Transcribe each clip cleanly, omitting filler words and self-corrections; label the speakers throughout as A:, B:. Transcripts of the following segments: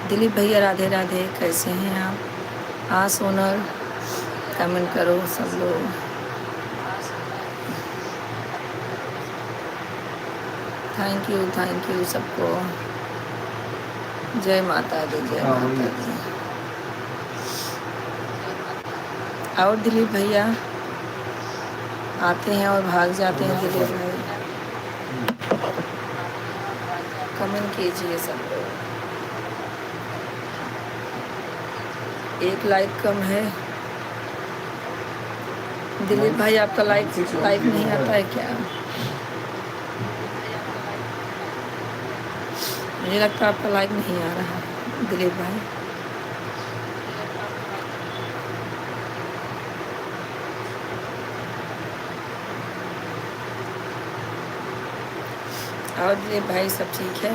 A: दिलीप भैया राधे राधे, कैसे हैं आप? हाँ सोनल, कमेंट करो सब लोग। थैंक यू सबको। जय माता दी, जय
B: हाँ वही
A: माता दी। और दिलीप भैया आते हैं और भाग जाते हैं। दिलीप भाई कमेंट कीजिए सब लोग। एक लाइक कम है। दिलीप भाई आपका लाइक
B: 16
A: नहीं
B: हो
A: आता
B: गया।
A: है क्या? मुझे लगता है आपका लाइक नहीं आ रहा है दिलीप भाई। और दिलीप भाई सब ठीक है?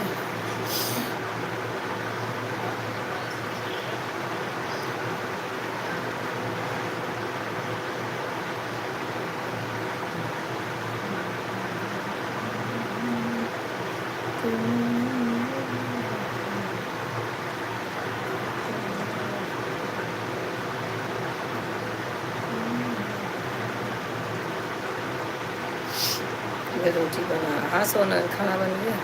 A: मैं रोटी बना। हाँ सोनल, खाना बन गया?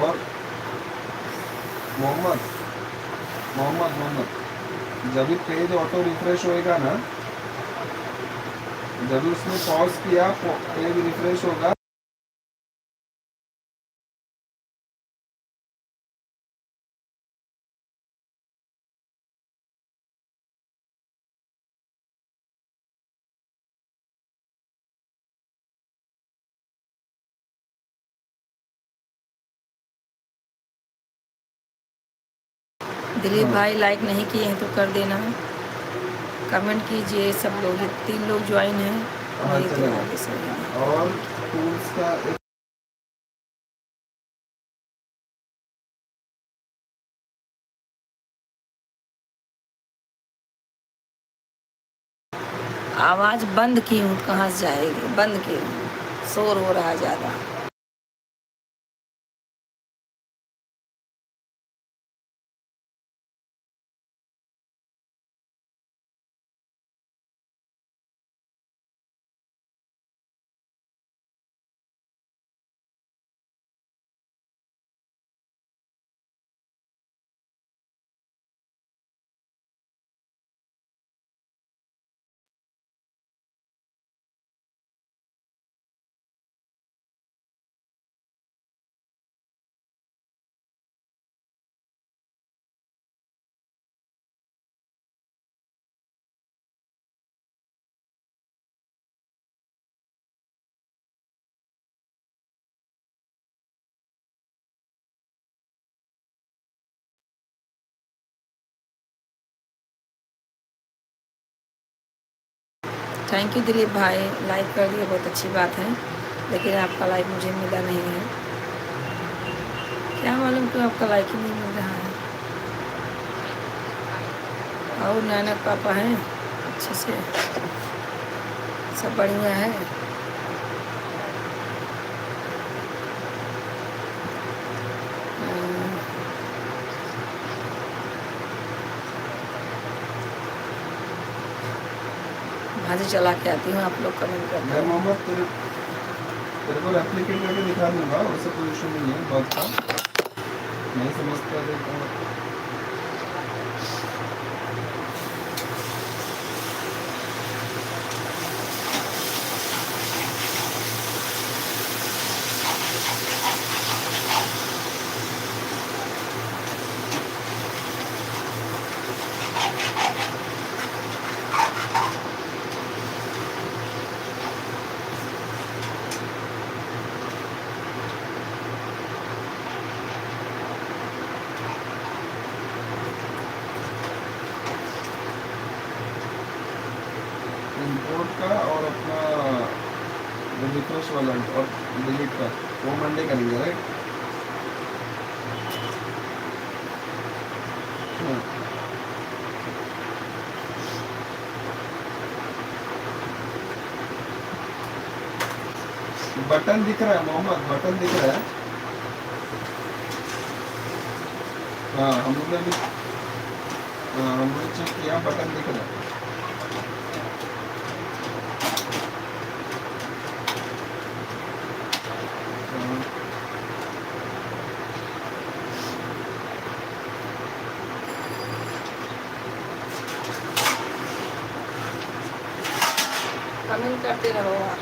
B: और मोहम्मद मोहम्मद मोहम्मद जब भी पेज ऑटो रिफ्रेश होएगा ना, जब भी उसने पॉज किया पेज रिफ्रेश होगा।
A: दिलीप
B: हाँ
A: भाई लाइक नहीं किए हैं तो कर देना। कमेंट कीजिए सब लोग। ये 3 लोग ज्वाइन हैं।
B: हाँ
A: नहीं तो
B: चलेगा।
A: आगे से
B: और टूल्स का एक
A: आवाज़ बंद की हूँ, कहाँ से जाएगी? बंद की हूँ, शोर हो रहा है ज़्यादा। थैंक यू दिलीप भाई, लाइक कर दिए, बहुत अच्छी बात है। लेकिन आपका लाइक मुझे मिला नहीं है। क्या मालूम क्यों आपका लाइक ही नहीं मिल रहा है। और नानक पापा हैं अच्छे से? सब बढ़िया है? भाजी चला के आती हूँ, आप लोग कमेंट करते
B: मैं
A: हैं।
B: मोहम्मद तेरे को रेप्लिकेट करके दिखा दूंगा, वैसे पोजीशन नहीं है बात का। नहीं समझता देखो। इंपोर्ट का और अपना रिफ्रेश वाला और डिलीट का वो मंडे करेंगे राइट। बटन दिख रहा है मोहम्मद, बटन दिख रहा है। हाँ हम लोग ने अभी, हाँ हम लोग चेक किया, बटन दिख रहा है। हाँ,
A: कमेंट करते रहो आप।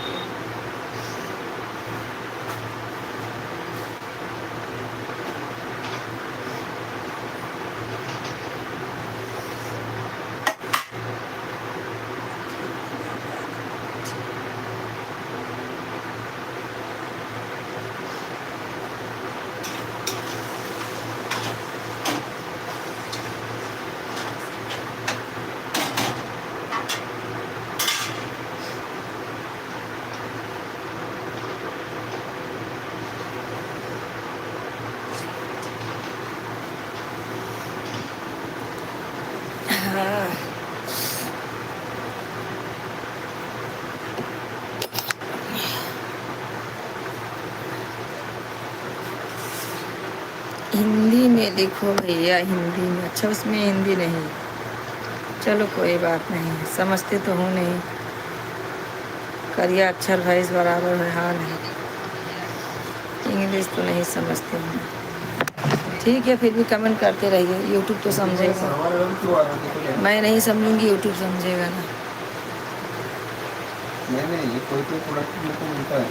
A: हाँ हिंदी में लिखो भैया, हिंदी में। अच्छा उसमें हिंदी नहीं, चलो कोई बात नहीं, समझते तो हूँ नहीं। करिया अक्षर भैंस बराबर है, हाँ नहीं, इंग्लिश तो नहीं समझते हूँ। ठीक है, फिर भी कमेंट करते रहिए, यूट्यूब तो समझेगा।
B: हमारे रंग क्यों आ रहा है, देखो जरा।
A: मैं नहीं समझूंगी, यूट्यूब समझेगा ना।
B: नहीं ये कोई कोई प्रोडक्ट मेरे को मिलता है,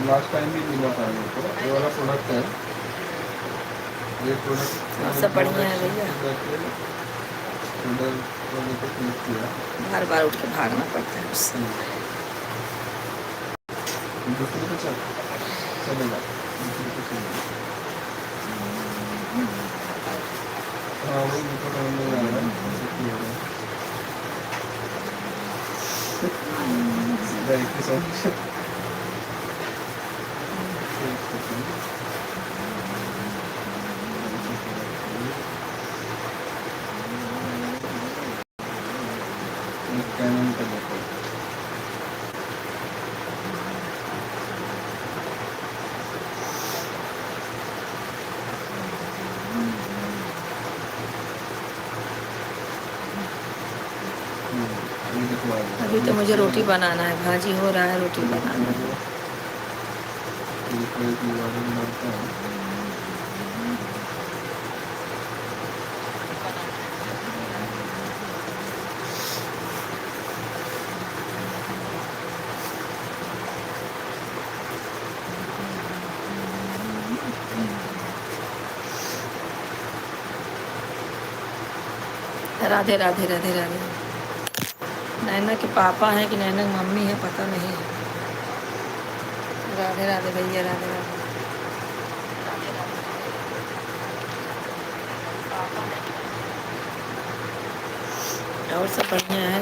B: लास्ट टाइम भी मिला था मेरे को, ये वाला प्रोडक्ट है, ये प्रोडक्ट
A: सब बढ़िया है भैया।
B: क्लिक किया,
A: बार बार उठ के भागना पड़ता है उससे।
B: दूसरे पे चलेगा, दूसरे पे चलेगा। हाँ वही मेरे को समझ नहीं आ रहा है कैसे किया जाए। सीधा एक ही सॉल्यूशन। कैनन का देखो, ये देखो आ गया।
A: अभी तो मुझे रोटी बनाना है, भाजी हो रहा है, रोटी बनाना है।
B: ये कोई भी वाला बनाता है।
A: राधे राधे राधे राधे। नैना के पापा हैं कि नैना की मम्मी है पता नहीं। राधे राधे भैया, राधे राधे। और सब बढ़िया है।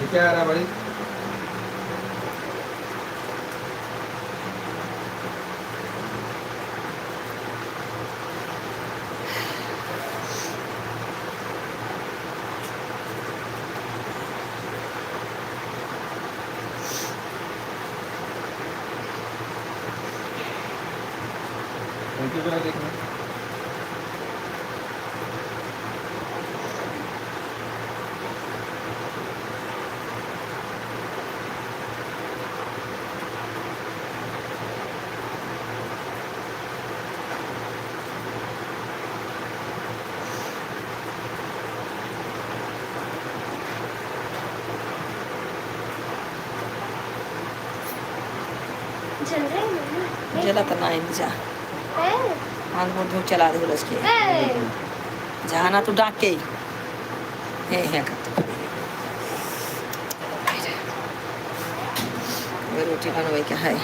B: ये क्या आ रहा है भाई? उनकी जगह देखना।
A: जला तो ना जा हाथ मुँह धूप चला दे उलझ के जाना तो डाक के है करते रोटी बनवे क्या है।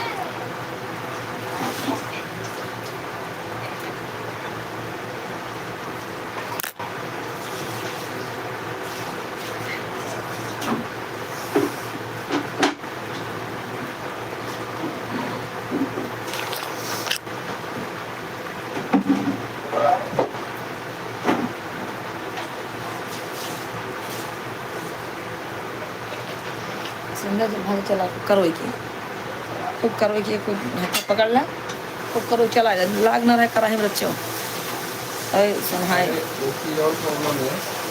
A: अंदर से भाग चला करोई की खूब करोई की खूब हाथ पकड़ ला खूब करोई चला जा लाग ना रहे कराही में रच्चो अरे सुनहाई
B: उसकी और प्रॉब्लम है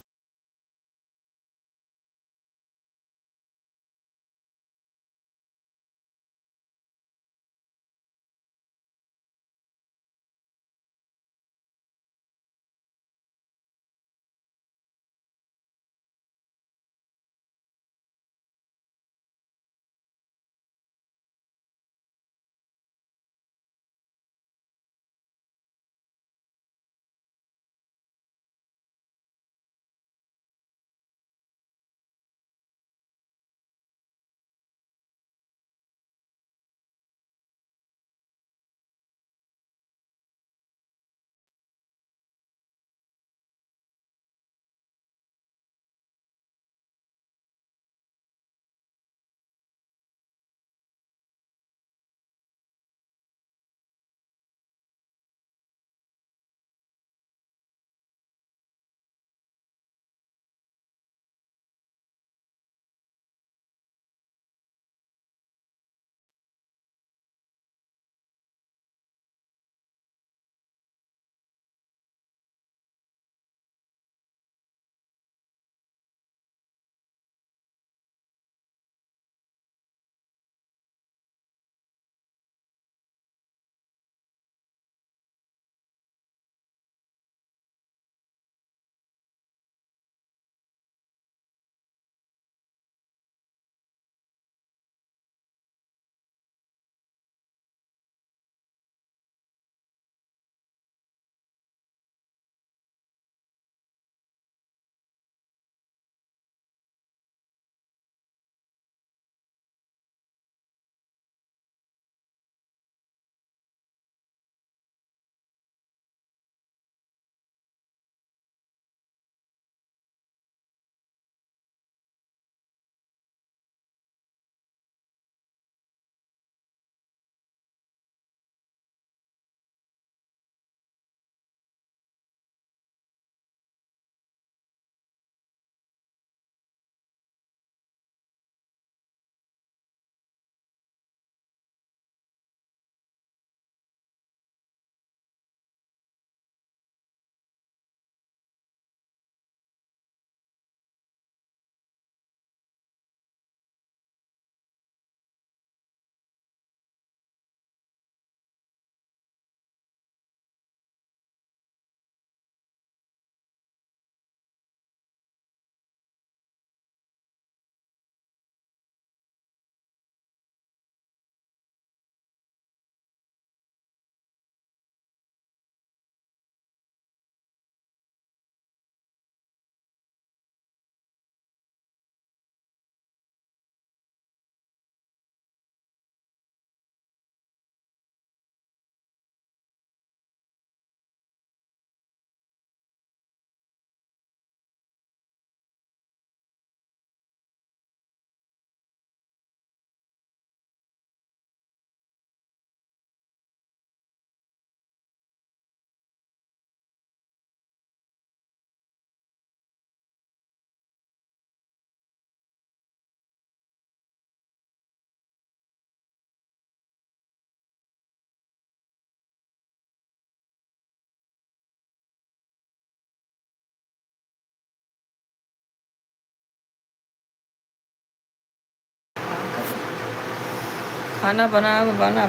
A: खाना बना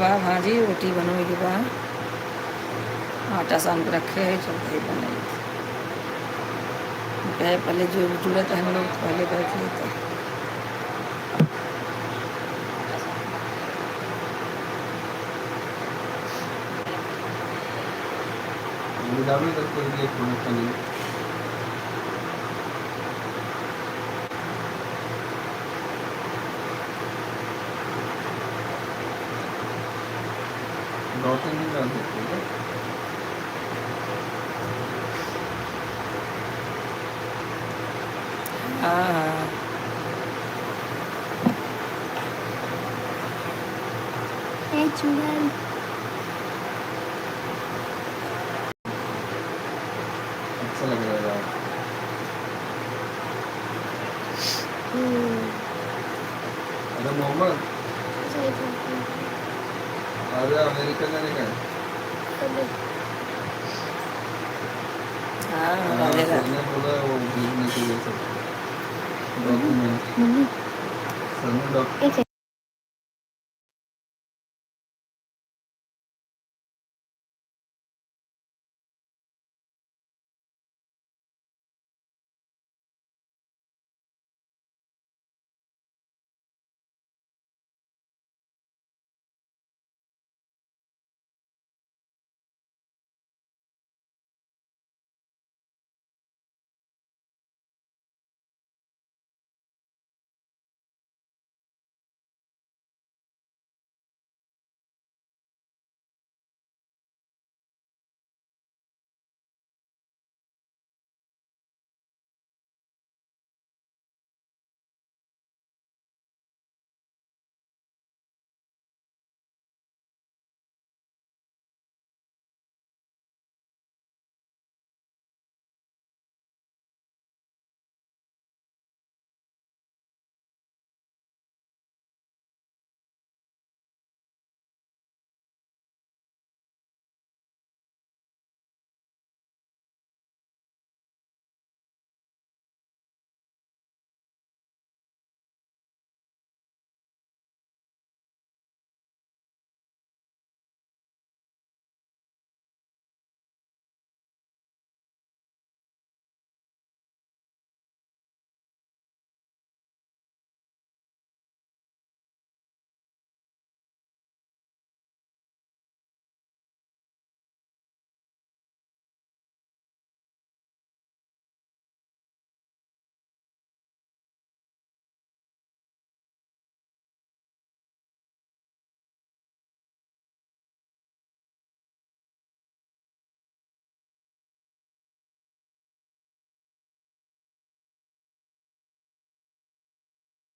A: बा भाजी रोटी बनोगी बा आटा सान के रखे है चल भाई बनाई कहे पहले जो जरूरत है हम लोग पहले बैठ लेते
B: डालने तक कोई भी एक मिनट का नहीं डॉट नहीं डाल सकते
A: हाँ
C: चुड़ैल
B: अच्छा लग रहा है यार मोहम्मद
C: सही बात है।
B: अरे अमेरिका जाने का है।
C: कभी
A: हाँ
B: हाँ,
A: राधे
B: सर
A: राधे।
B: ने बोला वो भेजने के लिए सब डॉक्यूमेंट।
C: मम्मी
B: सर ने
C: एक सेकंड।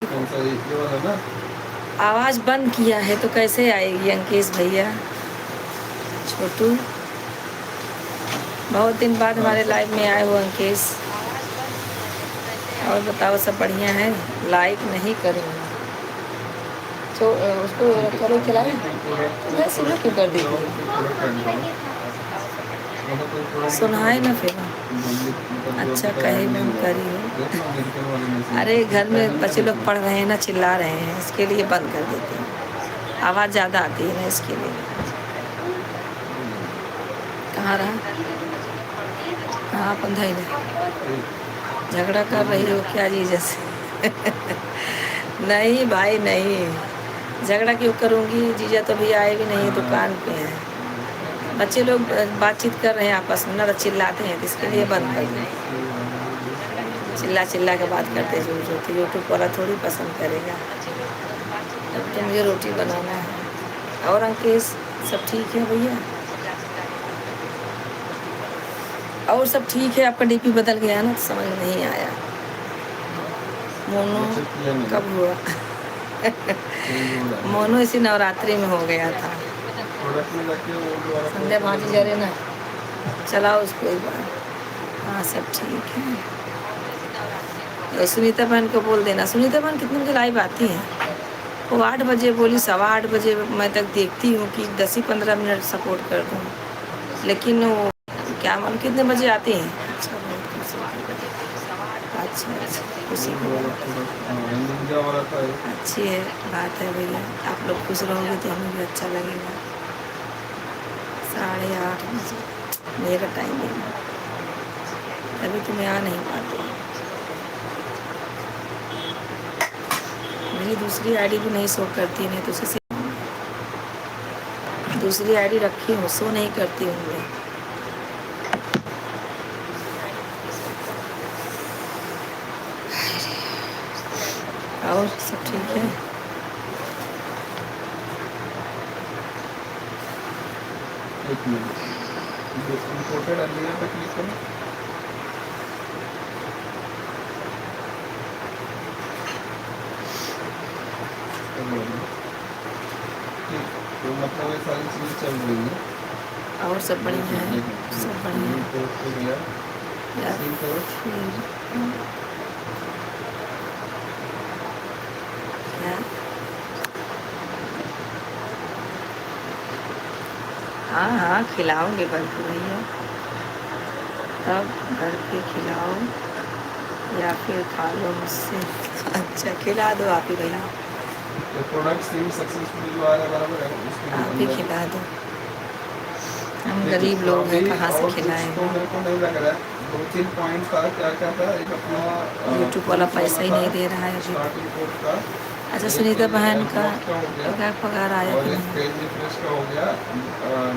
B: कौन सा ये वाला ना?
A: आवाज बंद किया है तो कैसे आएगी अंकेश भैया? छोटू बहुत दिन बाद हमारे लाइव में आए हो अंकेश। और बताओ सब बढ़िया है? लाइक नहीं करूँगा तो उसको करो चलाए मैं सुनो क्यों कर दी सुनाए ना फिर। अच्छा कहे बंद करी हो। अरे घर में बच्चे लोग पढ़ रहे हैं ना, चिल्ला रहे हैं, इसके लिए बंद कर देते हैं। आवाज़ ज़्यादा आती है ना इसके लिए। कहाँ रहा? हाँ पंधाई में झगड़ा कर रही हो क्या जी जैसे? नहीं भाई नहीं, झगड़ा क्यों करूँगी? जीजा तो भी आए भी नहीं, दुकान पे हैं। बच्चे लोग बातचीत कर रहे हैं आपस में ना, चिल्लाते हैं, इसके लिए बंद कर दें। चिल्ला चिल्ला के बात करते जो तो यूट्यूब वाला थोड़ी पसंद करेगा। अब तो मुझे रोटी बनाना है। और अंकेश सब ठीक है भैया? और सब ठीक है? आपका डीपी बदल गया ना, तो समझ नहीं आया। मोनो कब हुआ? मोनो इसी नवरात्रि में हो गया था। संध्या भाजी जा रहे ना, चलाओ उसको एक बार। हाँ सब ठीक है। और सुनीता बहन को बोल देना। सुनीता बहन कितने बजे लाइव आती हैं? वो 8 बजे बोली, 8:15 बजे मैं तक देखती हूँ कि 10 ही 15 मिनट सपोर्ट कर दूँ, लेकिन वो क्या मन कितने बजे आती हैं? अच्छा बहुत खुशी की बात। अच्छा खुशी की बात, अच्छी है बात है भैया। आप लोग खुश रहोगे तो हमें भी अच्छा लगेगा। 8:30 बजे मेरा टाइमिंग, अभी तो मैं आ नहीं पाती। मेरी दूसरी आईडी भी नहीं शो करती, नहीं तो उसे दूसरी आईडी रखी हूँ, शो नहीं करती हूँ मैं। और सब ठीक है?
B: एक मिनट, इम्पोर्टेड एलिया पे क्लिक करो। तो मतलब ये सारी चीज़ें चल रही हैं।
A: और सब बढ़िया है? सब बढ़िया है
B: हो गया।
A: यार।
B: सीन करो।
A: क्या हाँ हाँ खिलाऊंगी भरपूर भैया, तब घर पे खिलाओ या फिर खा लो मुझसे। अच्छा खिला दो आप ही भैया,
B: तो प्रोडक्ट सेल सक्सेसफुली जो आ रहा है बराबर है उसके
A: आप ही
B: अंदर
A: खिला दो, हम
B: देखिए,
A: गरीब
B: तो
A: लोग हैं,
B: अभी
A: कहाँ से
B: और कुछ तो
A: खिलाएंगे।
B: मेरे को नहीं लग रहा है। 2-3 पॉइंट था, क्या क्या था, एक अपना
A: यूट्यूब वाला
B: प्रूफ
A: पैसा ही
B: था,
A: नहीं दे रहा है अभी तक।
B: स्टार्टिंग कोड का,
A: अच्छा
B: एक
A: सुनीता बहन का
B: एडब्लॉक का हो गया,
A: पगार आया
B: और
A: कि
B: एक
A: नहीं?
B: पेज रिफ्रेश का हो गया,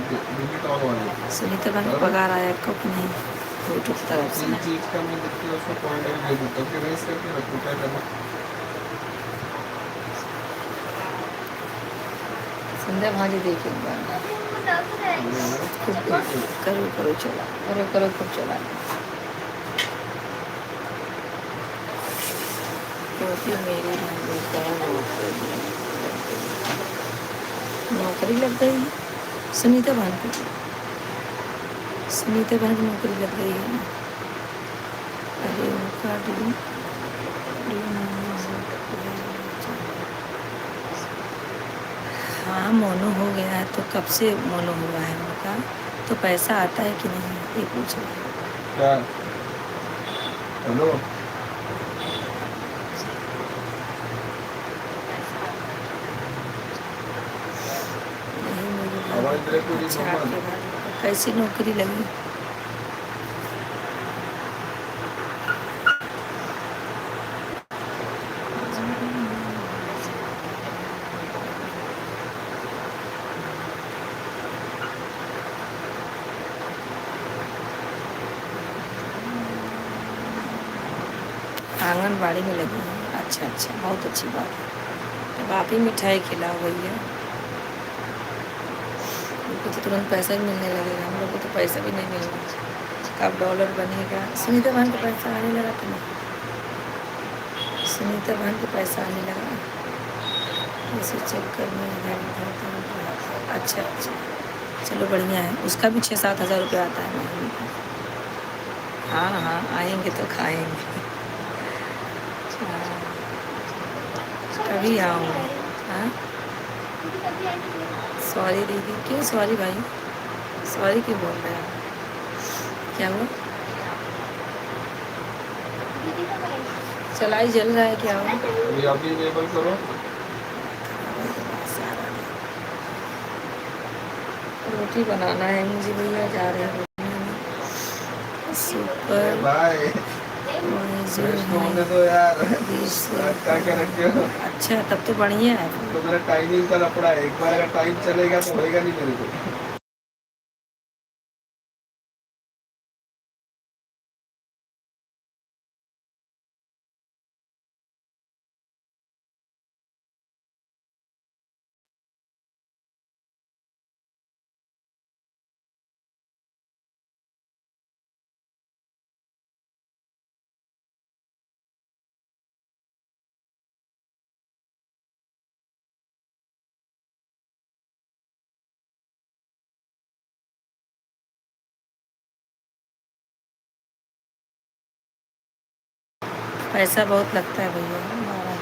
B: डिजिट ऑन वाले।
A: सुनीता बहन का
B: बराबर,
A: पगार आया कब कि नहीं यूट्यूब की तरफ से?
B: 3 चीज का मैं देख के उसको पॉइंट आउट दे देता हूँ कि रेस करके रखो, क्या करना।
A: संध्या भाजी देखिए एक बार, खूब करो करो चला, करो करो खूब चला। क्योंकि मेरी भाभी का नौकरी लग गई है, सुनीता बहन को, सुनीता बहन की नौकरी लग गई है। अरे उनका हाँ मोनो हो गया है, तो कब से मोनो हुआ है उनका, तो पैसा आता है कि नहीं ये पूछ रहे हैं।
B: क्या, हेलो,
A: नहीं मेरी
B: आवाज
A: भाभी
B: ब्रेक हो रही
A: अच्छा
B: है
A: आपके
B: मोहम्मद।
A: भाभी को कैसी नौकरी लगी? आंगनबाड़ी में लगी है, अच्छा अच्छा बहुत अच्छी बात है। अब आप ही मिठाई खिलाओ भैया, उनको तो तुरंत पैसा भी मिलने लगेगा, हम लोग को तो पैसा भी नहीं मिलेगा। कब डॉलर बनेगा? सुनीता बहन को पैसा आने लगा कि नहीं? सुनीता बहन को पैसा आने लगा, इसे चेक करने अच्छा अच्छा चलो बढ़िया है, उसका भी 6-7 हज़ार रुपया आता है महीने का। हाँ हाँ आएंगे तो खाएंगे। हाँ, कभी आऊँगी। हाँ सॉरी दीदी, क्यों सॉरी भाई, सॉरी क्यों बोल रहे हैं? क्या हुआ? चलाई जल रहा है क्या हुआ?
B: अभी आप भी इनेबल करो।
A: रोटी बनाना है मुझे भैया, जा रहे हैं बनाने। सुपर
B: बाय,
A: जो
B: रेस्ट
A: है
B: होने दो यार,
A: 20
B: क्या क्या रखे हो।
A: अच्छा तब तो बढ़िया है।
B: तो मेरा टाइमिंग का लफड़ा है, एक बार अगर टाइम चलेगा तो होएगा नहीं मेरे को।
A: पैसा बहुत लगता है भैया हमारा।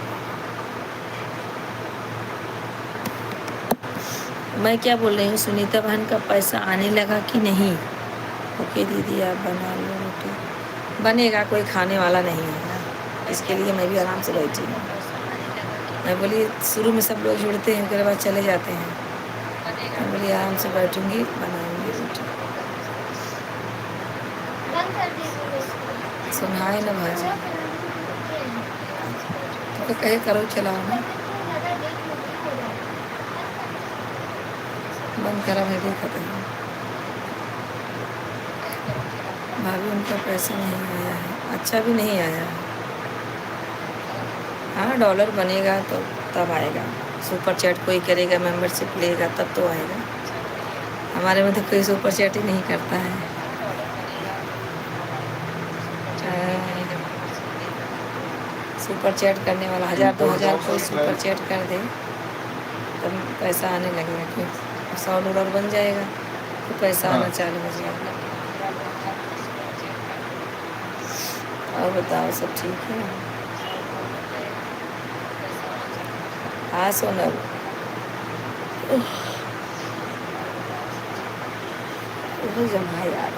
A: मैं क्या बोल रही हूँ, सुनीता बहन का पैसा आने लगा कि नहीं? ओके दीदी आप बना लो रोटी, बनेगा, कोई खाने वाला नहीं है ना, इसके लिए मैं भी आराम से बैठी हूँ। मैं बोली शुरू में सब लोग जुड़ते हैं, उसके बाद चले जाते हैं, मैं बोली आराम से बैठूंगी बनाऊंगी रोटी। सुनाए ना भाजी, तो कहे करो चलाओ ना, बंद करा मैं देखा था। भाभी उनका पैसा नहीं आया है, अच्छा भी नहीं आया है। हाँ डॉलर बनेगा तो तब आएगा, सुपर चैट कोई करेगा, मेंबरशिप लेगा तब तो आएगा। हमारे में तो कोई सुपर चैट ही नहीं करता है। सुपर चैट करने वाला 1000-2000 कोई सुपर चैट कर दे तब पैसा आने लगेगा, फिर $100 बन जाएगा तो पैसा आना चालू हो जाएगा। और बताओ सब ठीक है? हाँ सोनल, तो जमा यार।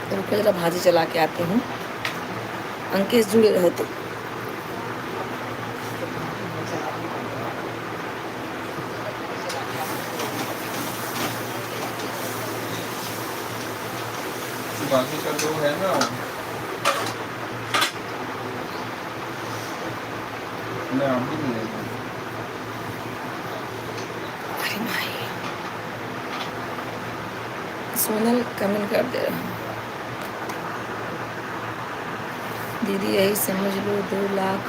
A: रुको जरा भाजी चला के आती हूँ। अंकेश जुड़े रहे तो
B: बाकी का जो है ना मैं आप भी नहीं लेता।
A: अरे भाई सोनल कमेंट कर दे रहा हूँ। दीदी यही समझ लो 2 लाख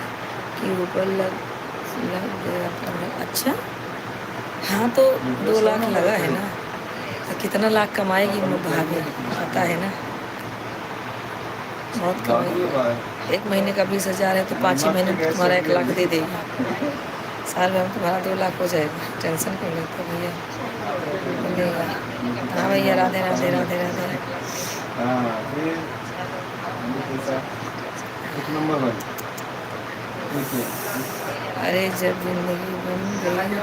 A: के ऊपर लग गया था। अच्छा हाँ तो 2 लाख लगा है ना, तो कितना लाख कमाएगी वो भाभी पता है ना, बहुत कमाएगी। 1 महीने का 20,000 है तो 5 महीने में तुम्हारा 1 लाख दे देगी। साल में तुम्हारा 2 लाख हो जाएगा। टेंशन क्यों लेते हो भैया, मिलेगा। हाँ भैया राधे राधे राधे राधे।
B: हाँ ये पैसा एक नंबर भाई। ठीक है।
A: अरे जब जिंदगी बन गई,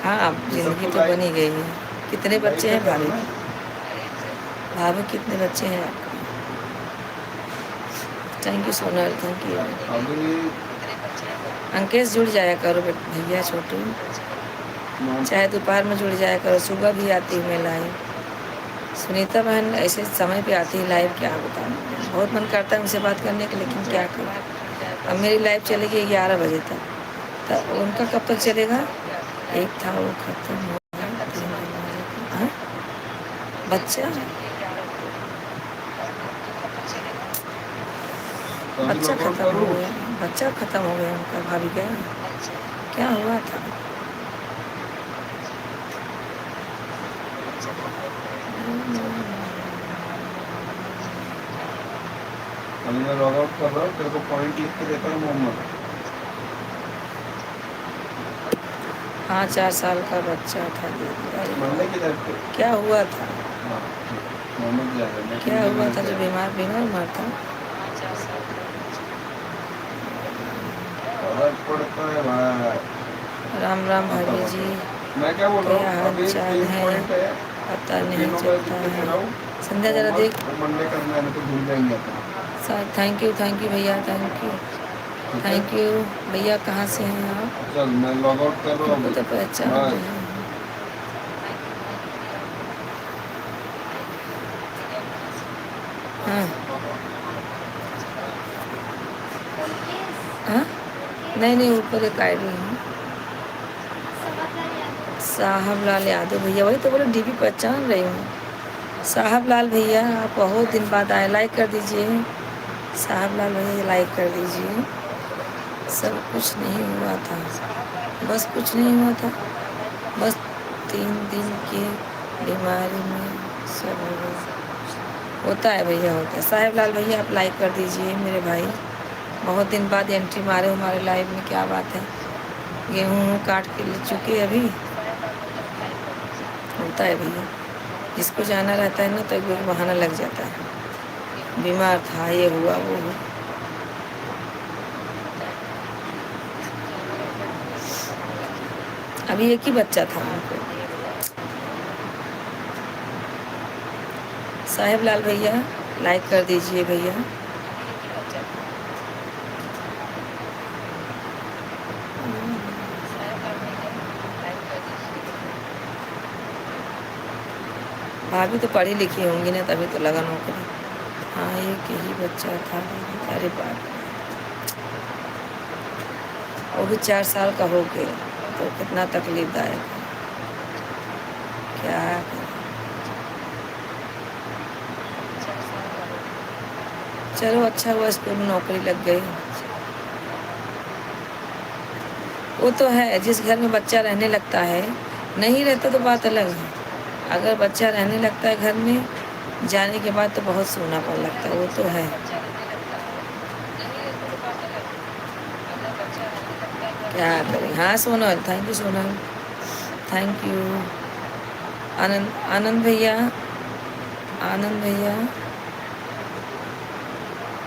A: हाँ अब जिंदगी तो बन ही गई है। कितने बच्चे हैं भाभी? भाभी कितने बच्चे हैं आपके? Thank you Sonal, thank you.
B: अभी
A: अंकेश जुड़ जाया करो भैया छोटू, चाहे दोपहर में जुड़ जाया करो, सुबह भी आती है मैं लाइव। सुनीता बहन ऐसे समय पे आती है लाइव, क्या बताऊँ, बहुत मन करता है उनसे बात करने का, लेकिन क्या करूँ। अब मेरी लाइव चलेगी 11 बजे तक, तो उनका कब तक चलेगा? एक था वो खत्म हो गया। हाँ? बच्चा बच्चा खत्म हो गया, बच्चा खत्म हो गया उनका। भाभी गया क्या हुआ था?
B: अभी मैं लॉग आउट कर रहा हूँ, तेरे को पॉइंट लिख के देता हूँ मोहम्मद।
A: हाँ 4 साल का बच्चा था।
B: मंडे की तरफ पे
A: क्या हुआ था?
B: मोहम्मद जाएगा।
A: क्या हुआ था जो बीमार बीमार था?
B: फर्क पड़ता है भाई।
A: राम राम भाभी जी,
B: मैं क्या बोल रहा
A: क्या
B: हूँ,
A: हाल
B: अभी
A: चाल
B: 3
A: है?
B: पॉइंट है,
A: पता नहीं
B: तीनों का
A: चलता
B: लिख के
A: है।
B: लाओ।
A: संध्या जरा देख।
B: मंडे करना है, नहीं तो भूल जाएंगे अपन।
A: थैंक यू भैया, थैंक यू भैया। कहाँ से हैं आप?
B: चल मैं लॉग आउट कर रहा हूँ।
A: तो पहचान
B: बाय।
A: रहे हैं। हाँ हाँ नहीं ऊपर एक आईडी है, साहब लाल यादव भैया, वही तो बोलो डीपी पहचान रही हूँ। साहब लाल भैया आप बहुत दिन बाद आए, लाइक कर दीजिए। साहब लाल भैया लाइक कर दीजिए। सब कुछ नहीं हुआ था, बस कुछ नहीं हुआ था, बस 3 दिन की बीमारी में सब हो गया। होता है भैया, होता है। साहब लाल भैया आप लाइक कर दीजिए मेरे भाई, बहुत दिन बाद एंट्री मारे हमारे लाइव में, क्या बात है। गेहूँ काट के ले चुके अभी। होता है भैया, जिसको जाना रहता है ना तो एक बार बहाना लग जाता है, बीमार था, ये हुआ वो हुआ। अभी एक ही बच्चा था उनको। साहेब लाल भैया लाइक कर दीजिए भैया। भाभी तो पढ़ी लिखी होंगी ना, तभी तो लगा नौकरी। हाँ एक ही बच्चा था। अरे बाप, वो भी 4 साल का हो गया तो कितना तकलीफदायक है, क्या करें। चलो अच्छा हुआ स्कूल में नौकरी लग गई। वो तो है, जिस घर में बच्चा रहने लगता है, नहीं रहता तो बात अलग है। अगर बच्चा रहने लगता है घर में, जाने के बाद तो बहुत सूनापन लगता है, वो तो है। क्या करें। हाँ Sonal, thank you Sonal, thank you. Anand भैया, आनंद भैया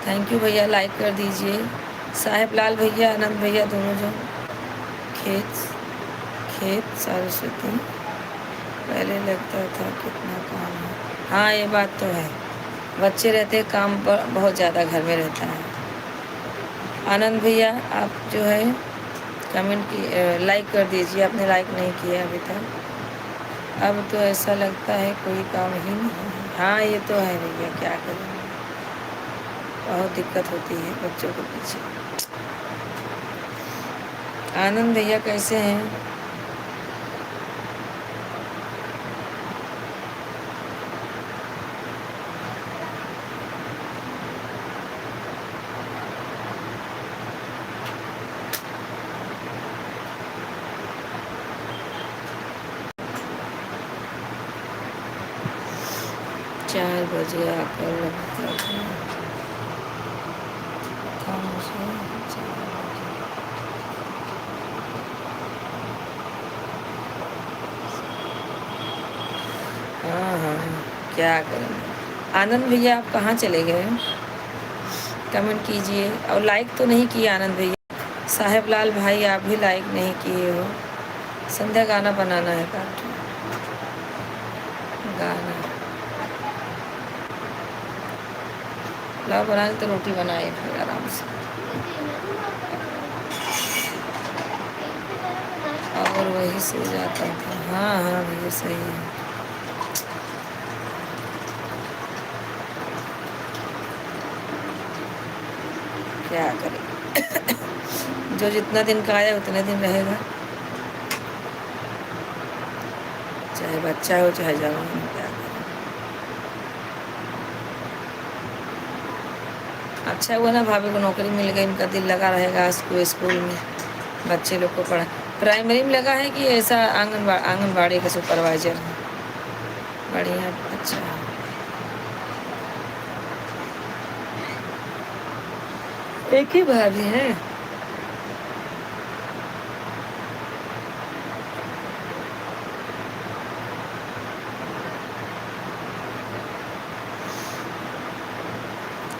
A: थैंक यू भैया, लाइक कर दीजिए। साहेब लाल भैया, आनंद भैया दोनों जो खेत सरस्वती पहले लगता था कितना काम है। हाँ ये बात तो है, बच्चे रहते काम पर बहुत ज़्यादा घर में रहता है। आनंद भैया आप जो है कमेंट की लाइक कर दीजिए, आपने लाइक नहीं किया अभी तक। अब तो ऐसा लगता है कोई काम ही नहीं है। हाँ ये तो है भैया, क्या करें, बहुत दिक्कत होती है बच्चों के पीछे। आनंद भैया कैसे हैं? चार बजे आकर लगता था मुझे 4 बजे। हाँ हाँ क्या करें। आनंद भैया आप कहाँ चले गए? कमेंट कीजिए और लाइक तो नहीं किया आनंद भैया। साहेब लाल भाई आप भी लाइक नहीं किए हो। संध्या गाना बनाना है, कार्टून गाना लाओ बनाए तो रोटी बनाए फिर आराम से, और वही सो जाता था। हाँ हाँ भैया सही है। क्या करें जो जितना दिन का आया उतने दिन रहेगा, चाहे बच्चा हो चाहे जवान हो, क्या करें। अच्छा हुआ ना भाभी को नौकरी मिल गई, इनका दिल लगा रहेगा स्कूल में, बच्चे लोग को पढ़ा। प्राइमरी में लगा है कि ऐसा आंगनबाड़ी का सुपरवाइजर है? बढ़िया, अच्छा है। एक ही भाभी है?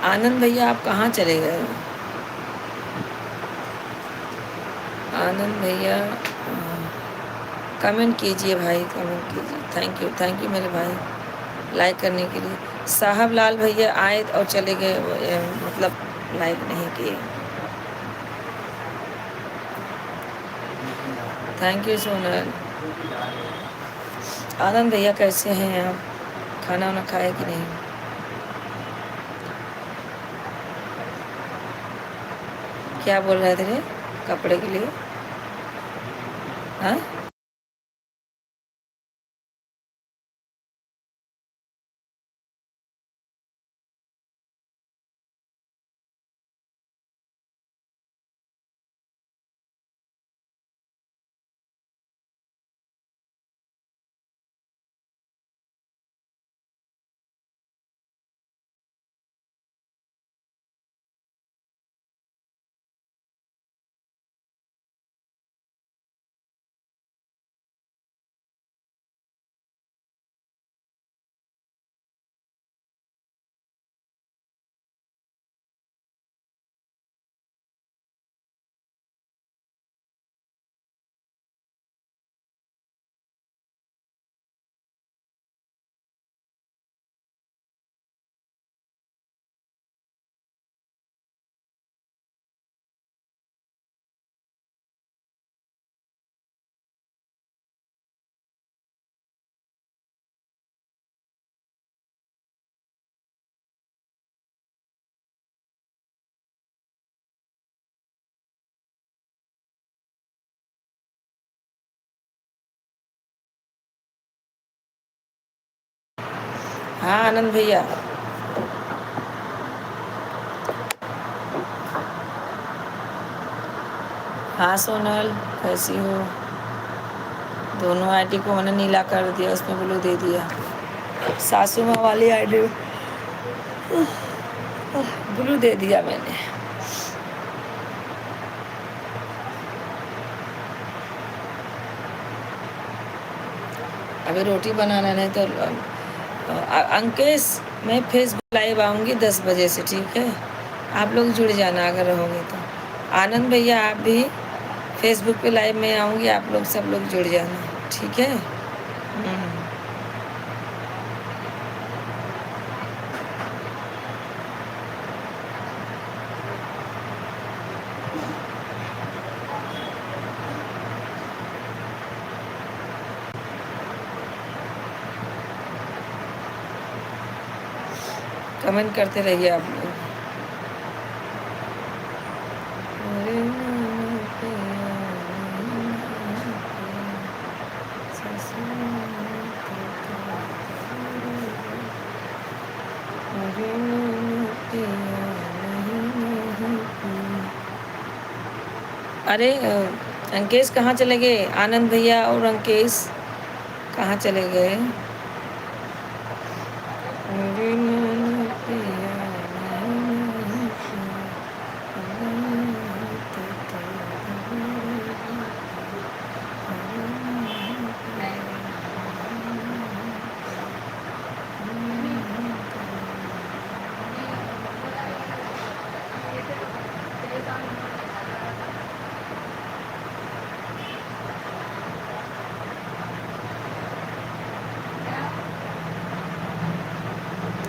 A: आनंद भैया आप कहाँ चले गए? आनंद भैया कमेंट कीजिए भाई, कमेंट कीजिए। थैंक यू मेरे भाई लाइक करने के लिए। साहब लाल भैया आए और चले गए, मतलब लाइक नहीं किए। Thank you Sonal. आनंद भैया कैसे हैं आप? खाना वाना खाए कि नहीं? क्या बोल रहे थे कपड़े के लिए? हाँ हाँ आनंद भैया, हाँ सोनल कैसी हो? दोनों आईडी को मैंने नीला कर दिया, उसमें ब्लू दे दिया। सासू माँ वाली आईडी ब्लू दे दिया मैंने। अभी रोटी बनाना है तो अंकेश मैं फेसबुक लाइव आऊँगी 10 बजे से, ठीक है? आप लोग जुड़ जाना अगर रहोगे तो। आनंद भैया आप भी फेसबुक पे लाइव में आऊँगी, आप लोग सब लोग जुड़ जाना, ठीक है। कमेंट करते रहिए आप लोग। अरे अंकेश कहाँ चले गए? आनंद भैया और अंकेश कहाँ चले गए?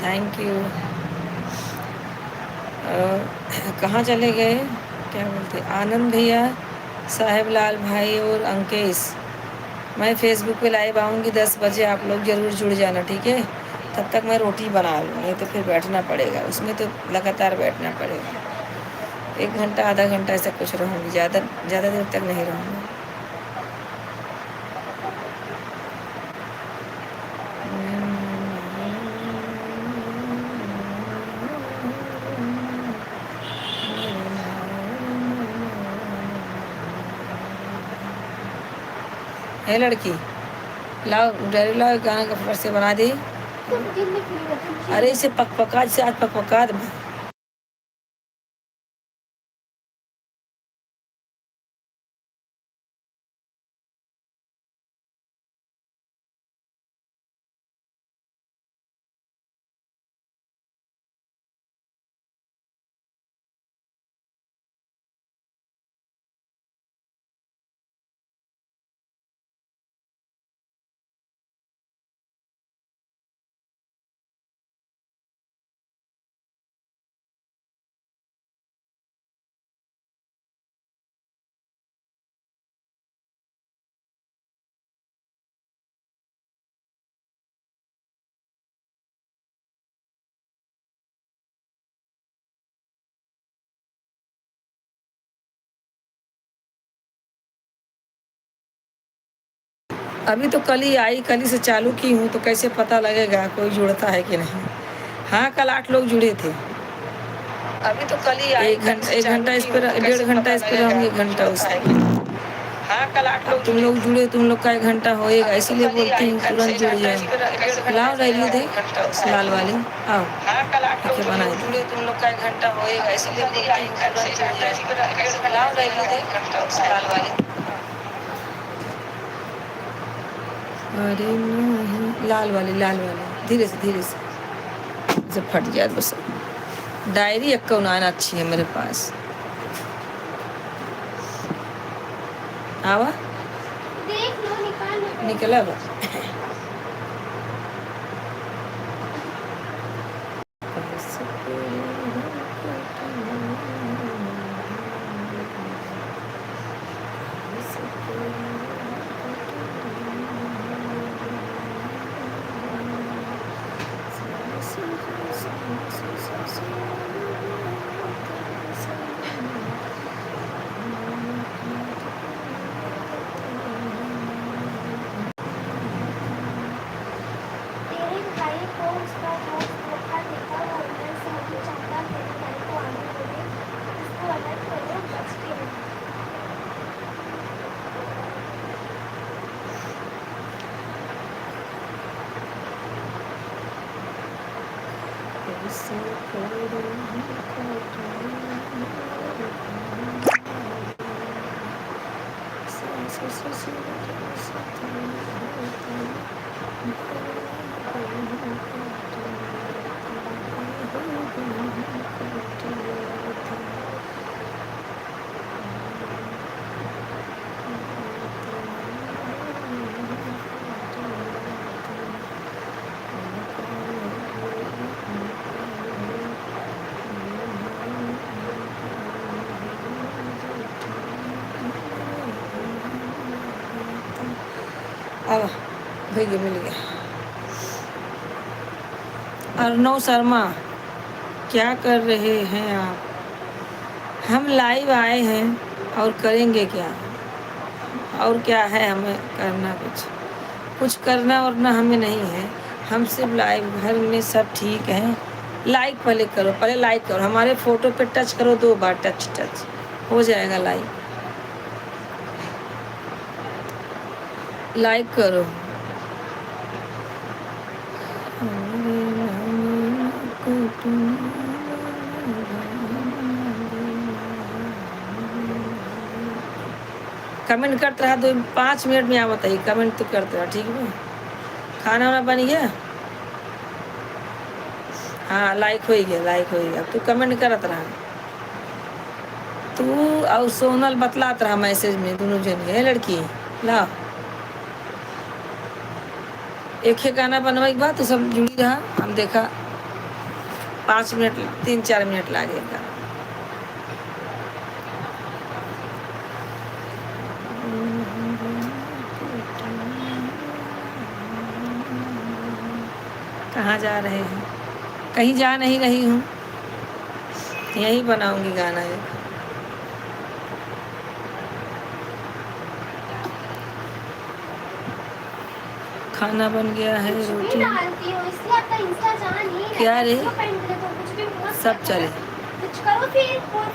A: Thank you. कहाँ चले गए? क्या बोलते? आनंद भैया, साहेब लाल भाई और अंकेश। मैं फेसबुक पे लाइव आऊँगी 10 बजे, आप लोग ज़रूर जुड़ जाना, ठीक है। तब तक मैं रोटी बना लूँ, नहीं तो फिर बैठना पड़ेगा, उसमें तो लगातार बैठना पड़ेगा। 1 घंटा आधा घंटा ऐसा कुछ रहूँगी, ज़्यादा देर तक नहीं रहूँगी। है लड़की, लाओ डायरी लाओ, गाना का फट से बना दी। अरे इसे पका से आज पका दे। अभी तो कल ही आई, कल ही से चालू की हूँ, तो कैसे पता लगेगा कोई जुड़ता है कि नहीं। हाँ, कल 8 लोग जुड़े थे। अभी तो कल ही आई, 1 घंटा इस पर, 1.5 घंटा इस पर रहूँगी, 1 घंटा उस पर। हाँ, कल 8 लोग तुम लोग जुड़े, तुम लोग का 1 घंटा होएगा, इसीलिए बोलती हूँ तुरंत जुड़ जाए। लाओ डायरी दे, लाल वाली, आओ आके बना जुड़े, तुम लोग का 1 घंटा होएगा, इसीलिए बोलती हूँ तुरंत जुड़ जाए। लाओ डायरी दे, लाल वाली। अरे नहीं, लाल वाली, धीरे से जब फट जाए बस। डायरी 51 अच्छी है मेरे पास। आवा
C: देख लो, निकाल लो।
A: निकला बा।
C: तेरे भाई को उसका दोस्त धोखा देता वो अंदर से नहीं चाहता तेरे भाई को आगे बढ़े, इसको अलग करो, बच के रहो।
A: गया, मिल गया। अर्णव शर्मा, क्या कर रहे हैं आप? हम लाइव आए हैं और करेंगे क्या? और क्या है हमें करना? कुछ करना वरना हमें नहीं है। हम सिर्फ लाइव, घर में सब ठीक है। लाइक पहले करो, पहले लाइक करो, हमारे फोटो पे टच करो 2 बार, टच हो जाएगा लाइक। लाइक करो। कमेंट करते रहा 5 मिनट में, आप बताइए, कमेंट तो करते रहा, ठीक है। खाना वाना बन गया? हाँ, लाइक हो गया, लाइक हो गया। तू कमेंट करत रहा, तू और सोनल बतलात रहा मैसेज में, दोनों जन है लड़की। ला एक ही गाना बनवाई के बाद तो सब जुड़ी रहा, हम देखा 5 मिनट 3-4 मिनट लागेगा। कहाँ जा रहे हैं? कहीं जा नहीं रही हूँ, यहीं बनाऊंगी गाना एक। खाना बन गया है,
C: कुछ भी
A: रोटी।
C: डालती हो इसलिए आपका इंस्टा जहाँ नहीं रहता,
A: क्या रे?
C: इसको पेंट करे तो कुछ भी post
A: सब
C: करते
A: चले।
C: हो। कुछ करो फिर।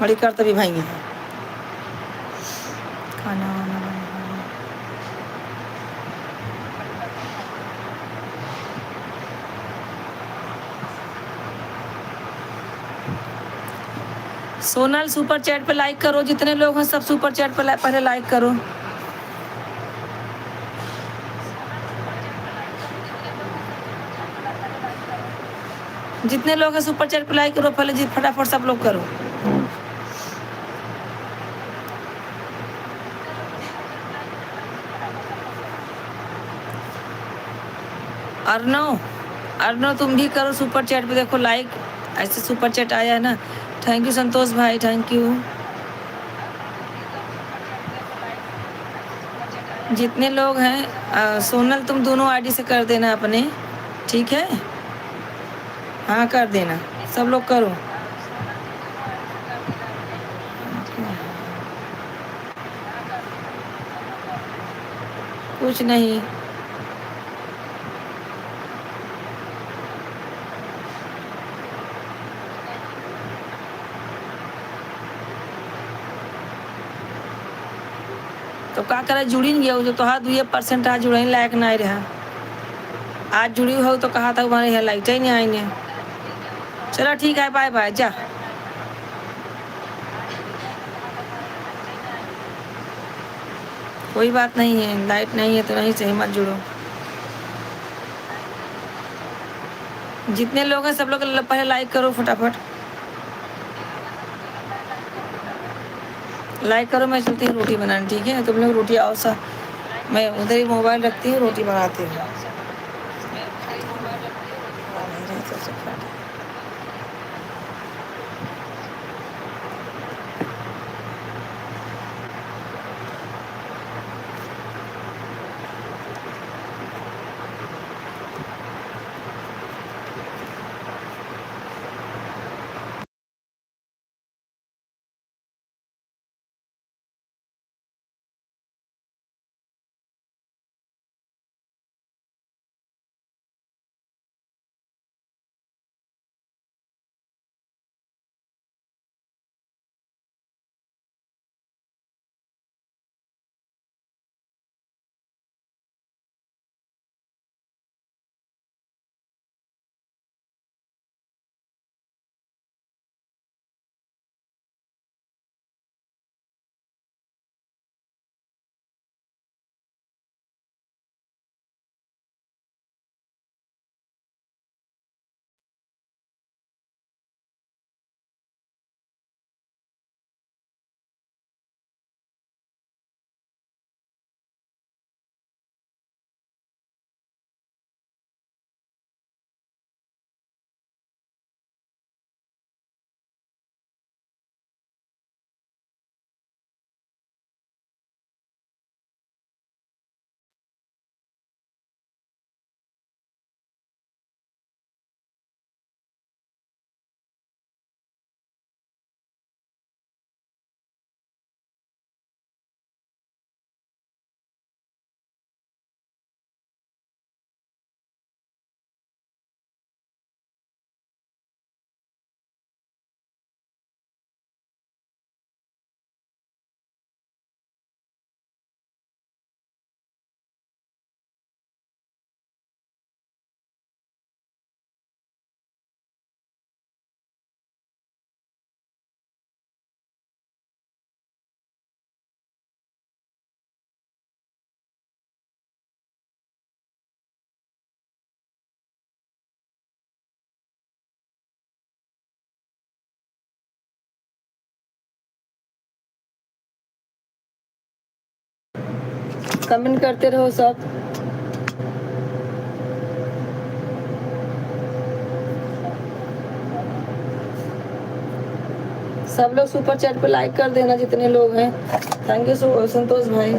A: बड़ी कर तभी भाई है। खाना वाना बन गया। सोनल सुपर चैट पे लाइक करो, जितने लोग हैं सब सुपर चैट पे पहले लाइक करो। जितने लोग हैं सुपर चैट पे लाइक करो पहले जी, फटाफट सब लोग करो। अर्णव तुम भी करो सुपर चैट पे, देखो लाइक ऐसे सुपर चैट आया है ना। थैंक यू संतोष भाई, थैंक यू। जितने लोग हैं सोनल तुम दोनों आईडी से कर देना अपने, ठीक है। हाँ कर देना, सब लोग करो। कुछ नहीं, तो तो का करे जुड़ी गया जो तो 2% आज जुड़े लायक नहीं रहा। आज जुड़ी हो तो कहा था हमारे यहाँ लाइट ही नहीं आई ने। चलो ठीक है, बाय बाय जा। कोई बात नहीं है, लाइट नहीं है तो नहीं सही मत जुड़ो। जितने लोग हैं सब लोग पहले लाइक करो फटाफट, लाइक करो। मैं चलती हूँ रोटी बनाने, ठीक है? तुम लोग रोटी आओ सा, मैं उधर ही मोबाइल रखती हूँ, रोटी बनाती हूँ। कमेंट करते रहो सब। सब लोग सुपर चैट पे लाइक कर देना जितने लोग हैं। थैंक यू संतोष भाई।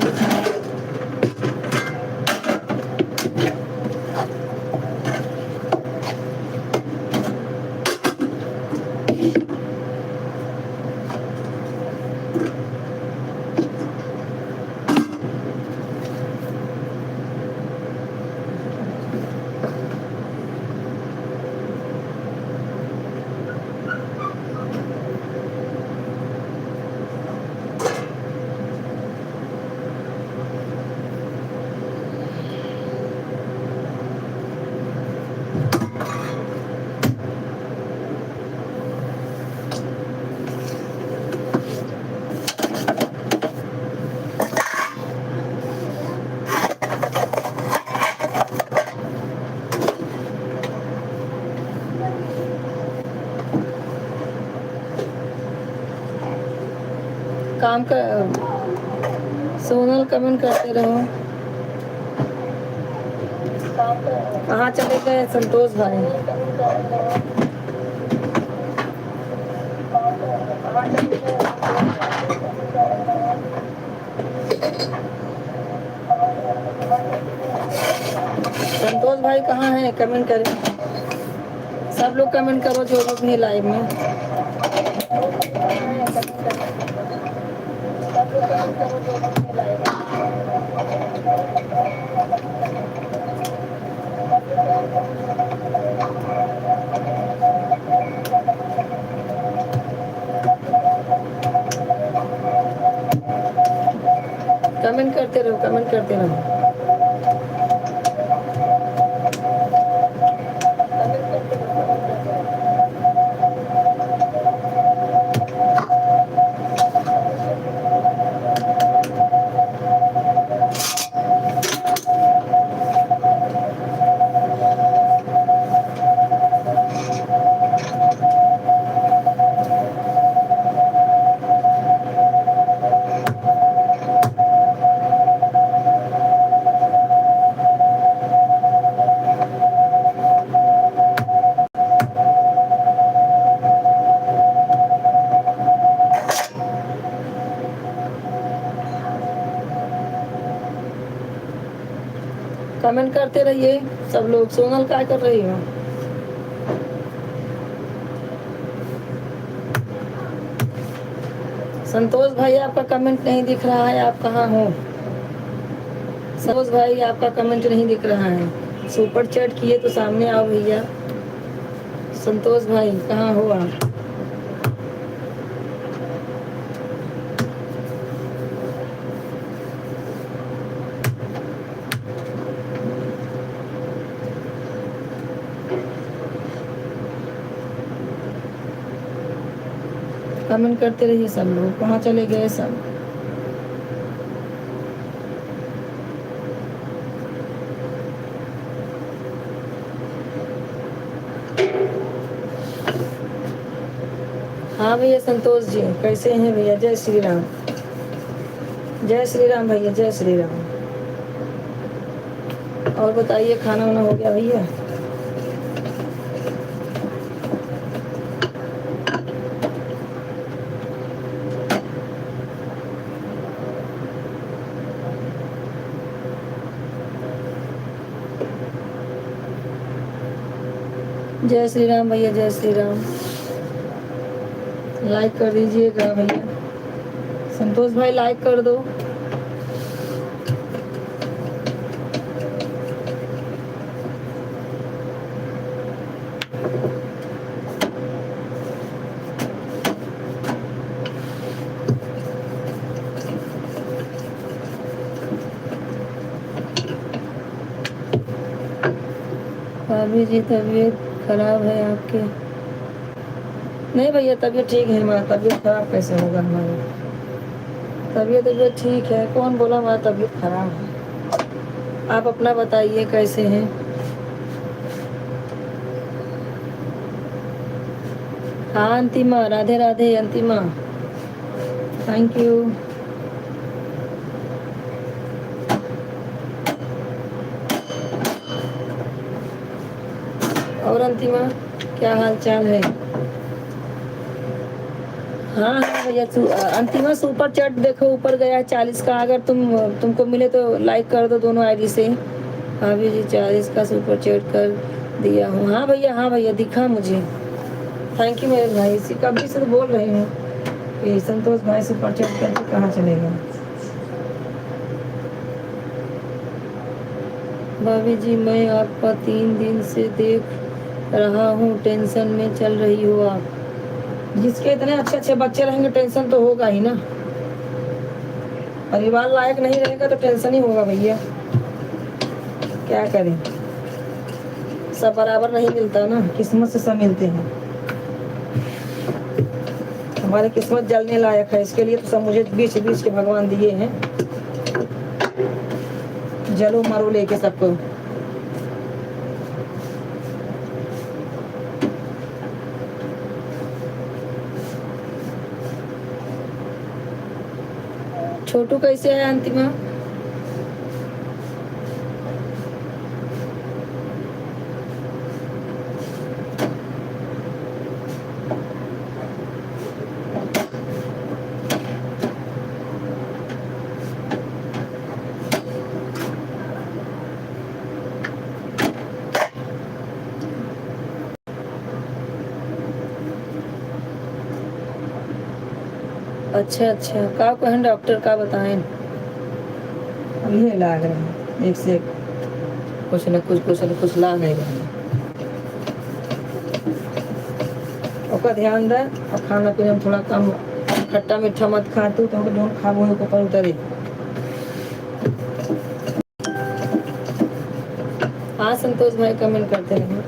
A: काम कर सोनल, कमेंट करते रहो। कहाँ चले गए संतोष भाई? संतोष भाई कहाँ हैं? कमेंट करें, सब लोग कमेंट करो जो लोग नहीं लाइव में। कमेंट कर करते रहो, कमेंट करते रहो। कमेंट करते रहो, कमेंट करते रहो। कमेंट करते रहिए सब लोग। सोनल क्या कर रही हो? संतोष भाई आपका कमेंट नहीं दिख रहा है, आप कहाँ हो? संतोष भाई आपका कमेंट नहीं दिख रहा है, सुपर चैट किए तो सामने आओ भैया। संतोष भाई कहाँ हो आप? कमेंट करते रहिए सब लोग। कहाँ चले गए सब? हाँ भैया संतोष जी कैसे हैं भैया? जय श्री राम, जय श्री राम भैया, जय श्री राम। और बताइए खाना वाना हो गया भैया? जय श्री राम भैया, जय श्री राम। लाइक कर दीजिएगा भैया। संतोष भाई लाइक कर दो। भाभी जी तबीयत खराब है आपके? नहीं भैया तबीयत ठीक है हमारा। तबीयत खराब कैसे होगा हमारी? तबीयत ठीक है। कौन बोला हमारा तबीयत खराब है? आप अपना बताइए कैसे हैं? हाँ अंतिमा, राधे राधे अंतिमा, थैंक यू। और अंतिमा क्या हाल चाल है? हाँ हाँ भैया अंतिमा सुपर चैट देखो ऊपर गया है 40 का। अगर तुमको मिले तो लाइक कर दो दोनों आईडी से। भाभी जी 40 का सुपर चैट कर दिया हूँ। हाँ भैया दिखा मुझे। थैंक यू मेरे भाई। इसी कभी से तो बोल रही हूँ कि संतोष भाई सुपर चैट करके कहाँ चलेगा। भाभी जी मैं आपका 3 दिन से देख रहा हूँ, टेंशन में चल रही हो आप। जिसके इतने अच्छे अच्छे बच्चे रहेंगे टेंशन तो होगा ही ना। परिवार लायक नहीं रहेगा तो टेंशन ही होगा भैया। क्या करें, सब बराबर नहीं मिलता ना, किस्मत से सब मिलते हैं। हमारी किस्मत जलने लायक है, इसके लिए तो सब मुझे बीच बीच के भगवान दिए हैं। जलो मरो लेके सबको। छोटू कैसे है अंतिमा? अच्छा का कहन डॉक्टर का बताएं? ये लाग रहे हैं एक से कुछ न कुछ लाग रहे हैं। ओका ध्यान दे और खाना पीना में थोड़ा कम खट्टा मीठा मत खा। तू तो जोन खाबो है ऊपर उतरे। हाँ संतोष भाई कमेंट करते रहें।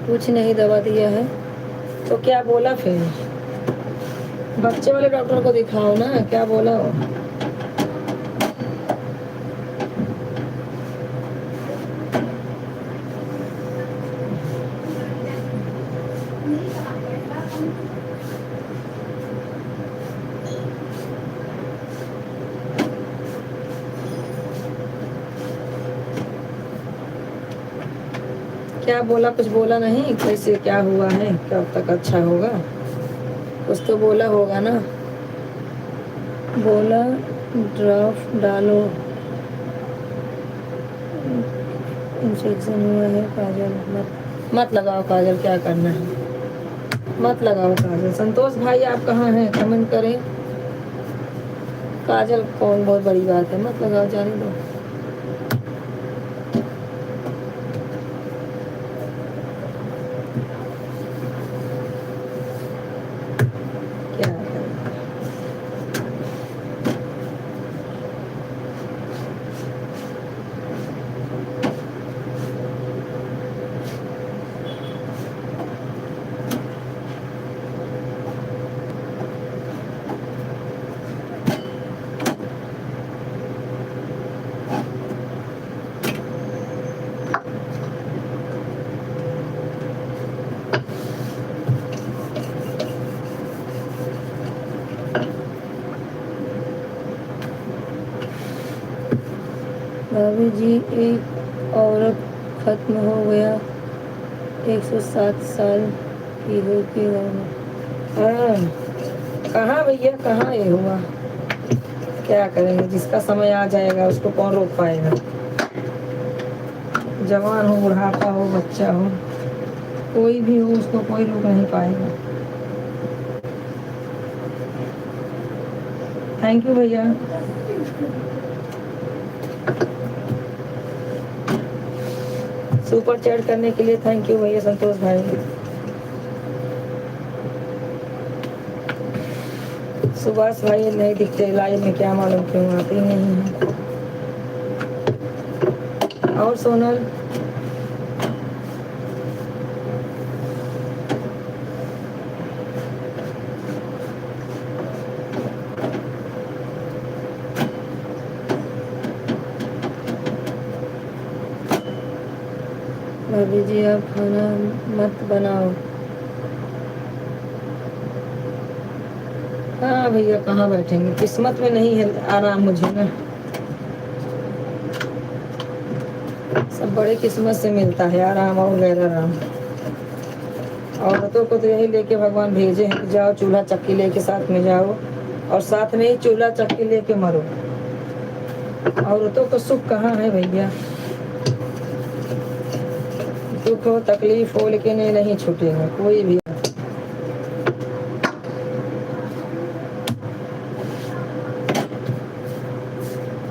A: कुछ नहीं दवा दिया है तो क्या बोला फिर? बच्चे वाले डॉक्टर को दिखाओ ना, क्या बोला हो? क्या बोला? कुछ बोला नहीं? कैसे क्या हुआ है, कब तक अच्छा होगा? कुछ तो बोला होगा ना। बोला ड्राफ्ट डालो, इंजेक्शन हुआ है। काजल मत लगाओ, काजल क्या करना है, मत लगाओ काजल। संतोष भाई आप कहाँ हैं? कमेंट करें। काजल कौन बहुत बड़ी बात है, मत लगाओ, जाने दो। क्या करें? भाभी जी एक औरत खत्म हो गया, 107 साल की होगी। हाँ कहाँ भैया, कहाँ ये हुआ? क्या करेंगे, जिसका समय आ जाएगा उसको कौन रोक पाएगा? जवान हो, बुढ़ापा हो, बच्चा हो, कोई भी हो, उसको कोई रोक नहीं पाएगा। थैंक यू भैया। सुपर चैट करने के लिए थैंक यू भैया संतोष भाई। सुभाष भाई नहीं दिखते लाइव में, क्या मालूम क्यों आते ही नहीं है। और सोनल भाभी जी आप खाना मत बनाओ। हाँ भैया कहाँ बैठेंगे, किस्मत में नहीं है आराम मुझे ना। सब बड़े किस्मत से मिलता है आराम और गैर आराम। औरतों को तो यही लेके भगवान भेजे हैं कि जाओ चूल्हा चक्की लेके साथ में जाओ, और साथ में ही चूल्हा चक्की लेके मरो। औरतों को सुख कहाँ है भैया? दुख हो तकलीफ हो लेकिन ये नहीं छूटेगा कोई भी।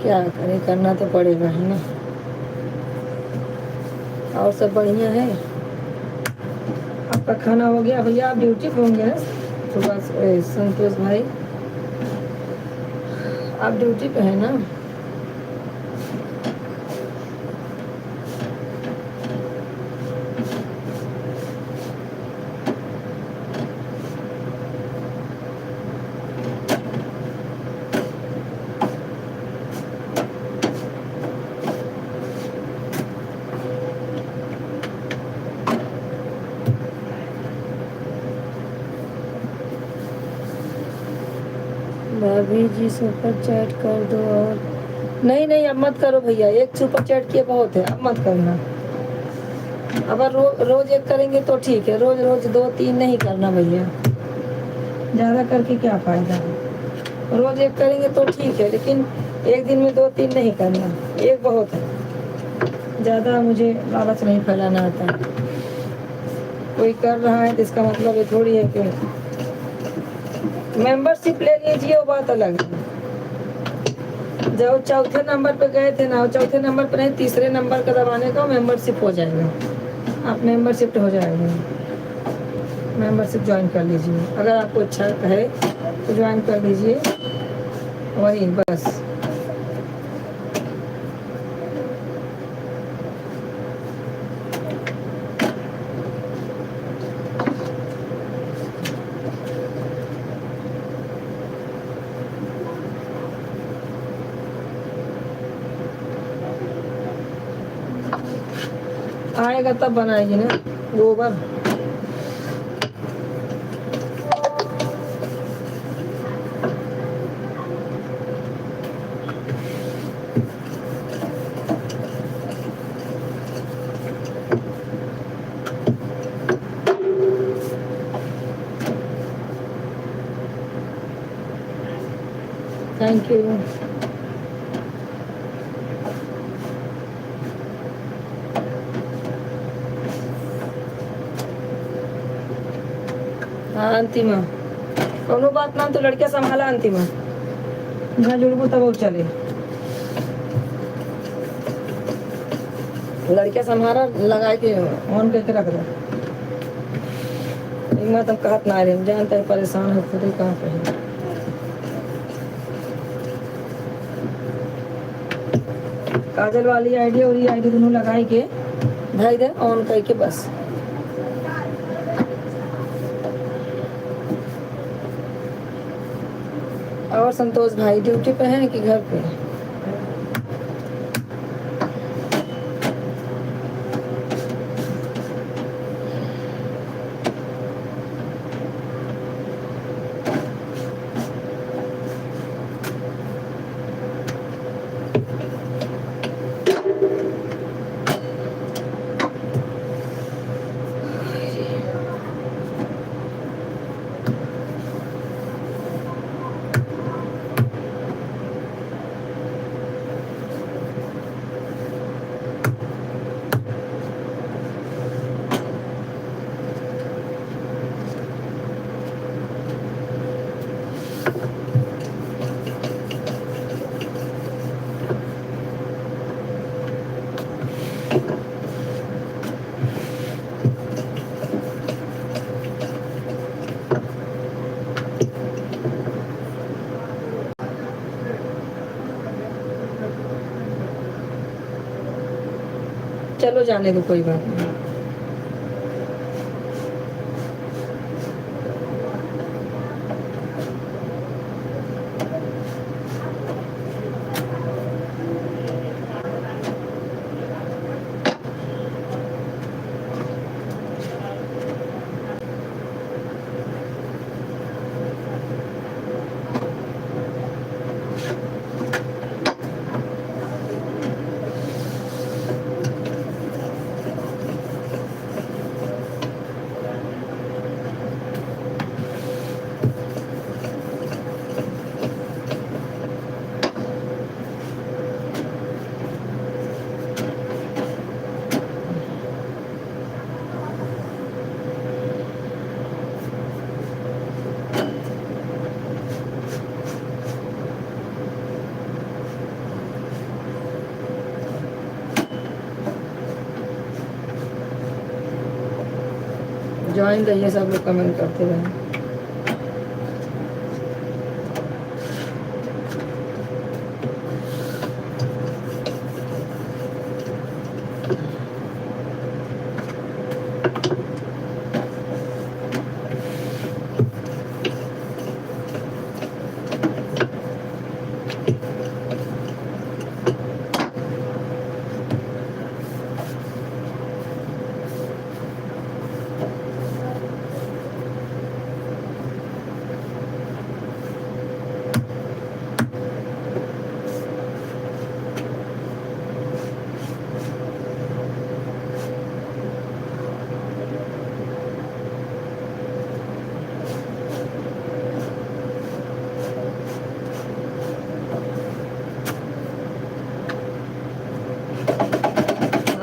A: क्या करें, करना तो पड़ेगा ही ना। और सब बढ़िया है? आपका खाना हो गया भैया? आप ड्यूटी पे होंगे ना सुबह से? संतोष भाई आप ड्यूटी पे है ना? भाभी जी सुपर चैट कर दो। और नहीं अब मत करो भैया, एक सुपर चैट किए बहुत है, अब मत करना। अगर रोज एक करेंगे तो ठीक है, रोज रोज 2-3 नहीं करना भैया, ज़्यादा करके क्या फ़ायदा है। रोज एक करेंगे तो ठीक है, लेकिन एक दिन में 2-3 नहीं करना, एक बहुत है। ज़्यादा मुझे लालच नहीं फैलाना आता। कोई कर रहा है तो इसका मतलब ये थोड़ी है कि मेंबरशिप ले लीजिए, वो बात अलग है। जब चौथे नंबर पे गए थे ना, चौथे नंबर पे नहीं तीसरे नंबर का दबाने का मेंबरशिप हो जाएगा। आप मेंबरशिप हो जाएगी, मेंबरशिप ज्वाइन कर लीजिए, अगर आपको अच्छा है तो ज्वाइन कर लीजिए, वही बस। आएगा तब बनाएगी ना गोबर। Thank you. हाँ अंतिमा, कोनो बात ना तो लड़कियां संभाला अंतिमा, जहाँ जुड़बू तब वो चले, लड़कियां संभाला लगा के ऑन करके रख दो। एक बात हम कहत ना रहे, जानते हैं परेशान है खुद ही कहाँ पे। काजल वाली आईडी और ये आईडी दोनों लगाई के ढाई दे ऑन करके बस। और संतोष भाई ड्यूटी पे हैं कि घर पे? चलो जाने दो, कोई बात नहीं। ज्वाइन रहिए, सब लोग कमेंट करते रहें।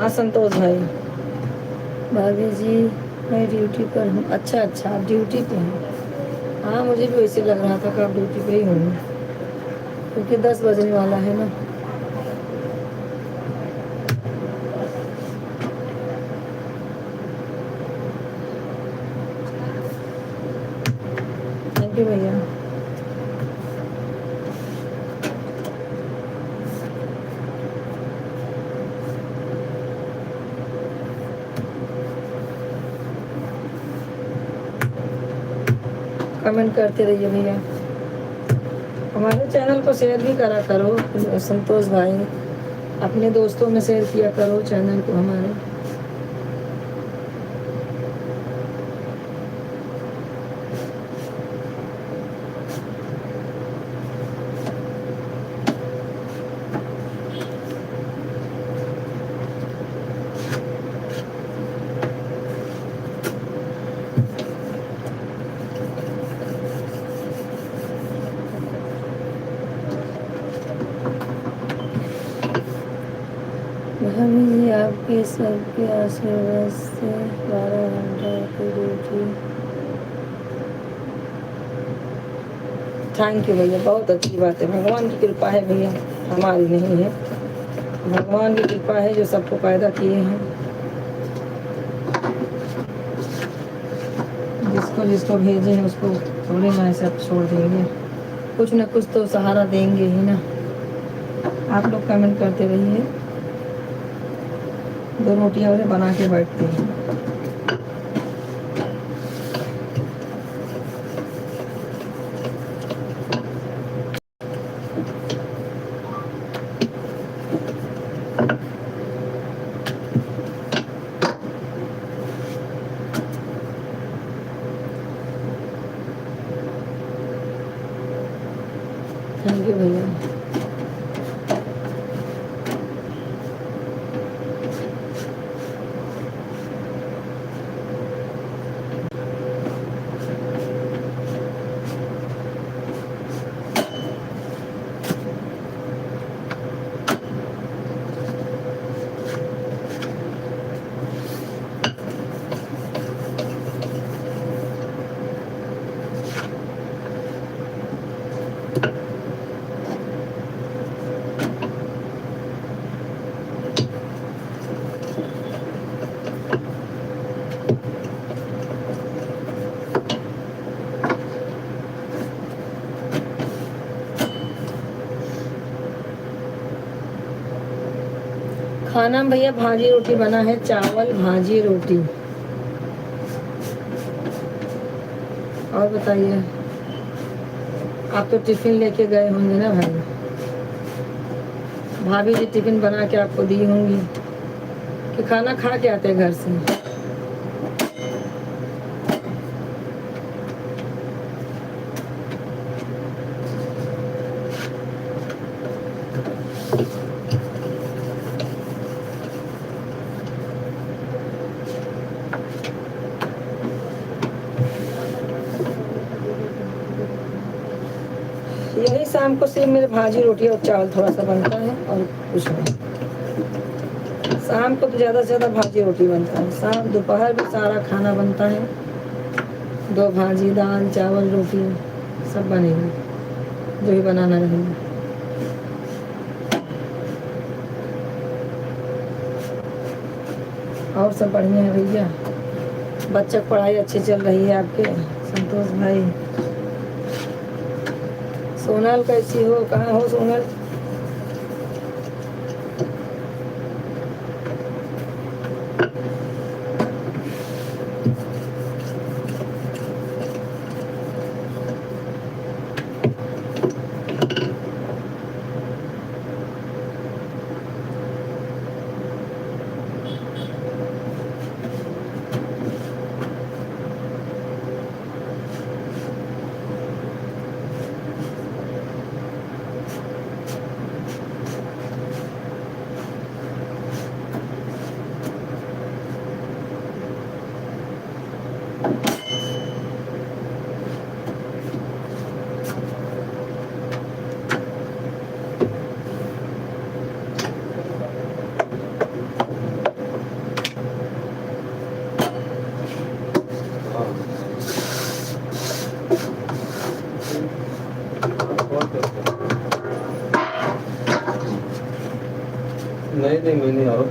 A: हाँ संतोष भाई, भाभी जी मैं ड्यूटी पर हूँ। अच्छा अच्छा, आप ड्यूटी पे हैं? हाँ मुझे भी वैसे लग रहा था कि आप ड्यूटी पे ही होंगे, क्योंकि 10 बजने वाला है ना। यू भैया। कमेंट करते रहिए भैया। हमारे चैनल को शेयर भी करा करो संतोष भाई, अपने दोस्तों में शेयर किया करो चैनल को हमारे। भाभी जी आपके सबके आशीर्वाद से 12 घंटा की ड्यूटी। थैंक यू भैया, बहुत अच्छी बात है। भगवान की कृपा है भैया, हमारी नहीं है। भगवान की कृपा है जो सबको पैदा किए हैं। जिसको जिसको भेजे हैं उसको थोड़े ना ऐसे आप छोड़ देंगे, कुछ ना कुछ तो सहारा देंगे ही ना। आप लोग कमेंट करते रहिए। 2 रोटियां उन्हें बना के बैठते हैं। थैंक यू भैया। खाना भैया भाजी रोटी बना है, चावल भाजी रोटी। और बताइए, आप तो टिफिन लेके गए होंगे ना भाई? भाभी जी टिफिन बना के आपको दी होंगी कि खाना खा के आते घर से? यही शाम को सिर्फ मेरे भाजी रोटी और चावल थोड़ा सा बनता है और कुछ नहीं। शाम को तो ज़्यादा से ज़्यादा भाजी रोटी बनता है। शाम दोपहर भी सारा खाना बनता है, 2 भाजी, दाल, चावल, रोटी सब बनेगी, जो भी बनाना रहेगा। और सब बढ़िया है भैया। बच्चा की पढ़ाई अच्छी चल रही है आपके संतोष भाई? सोनल कैसी हो, कहाँ हो सोनल?
B: नहीं मैं नहीं आ रहा हूँ।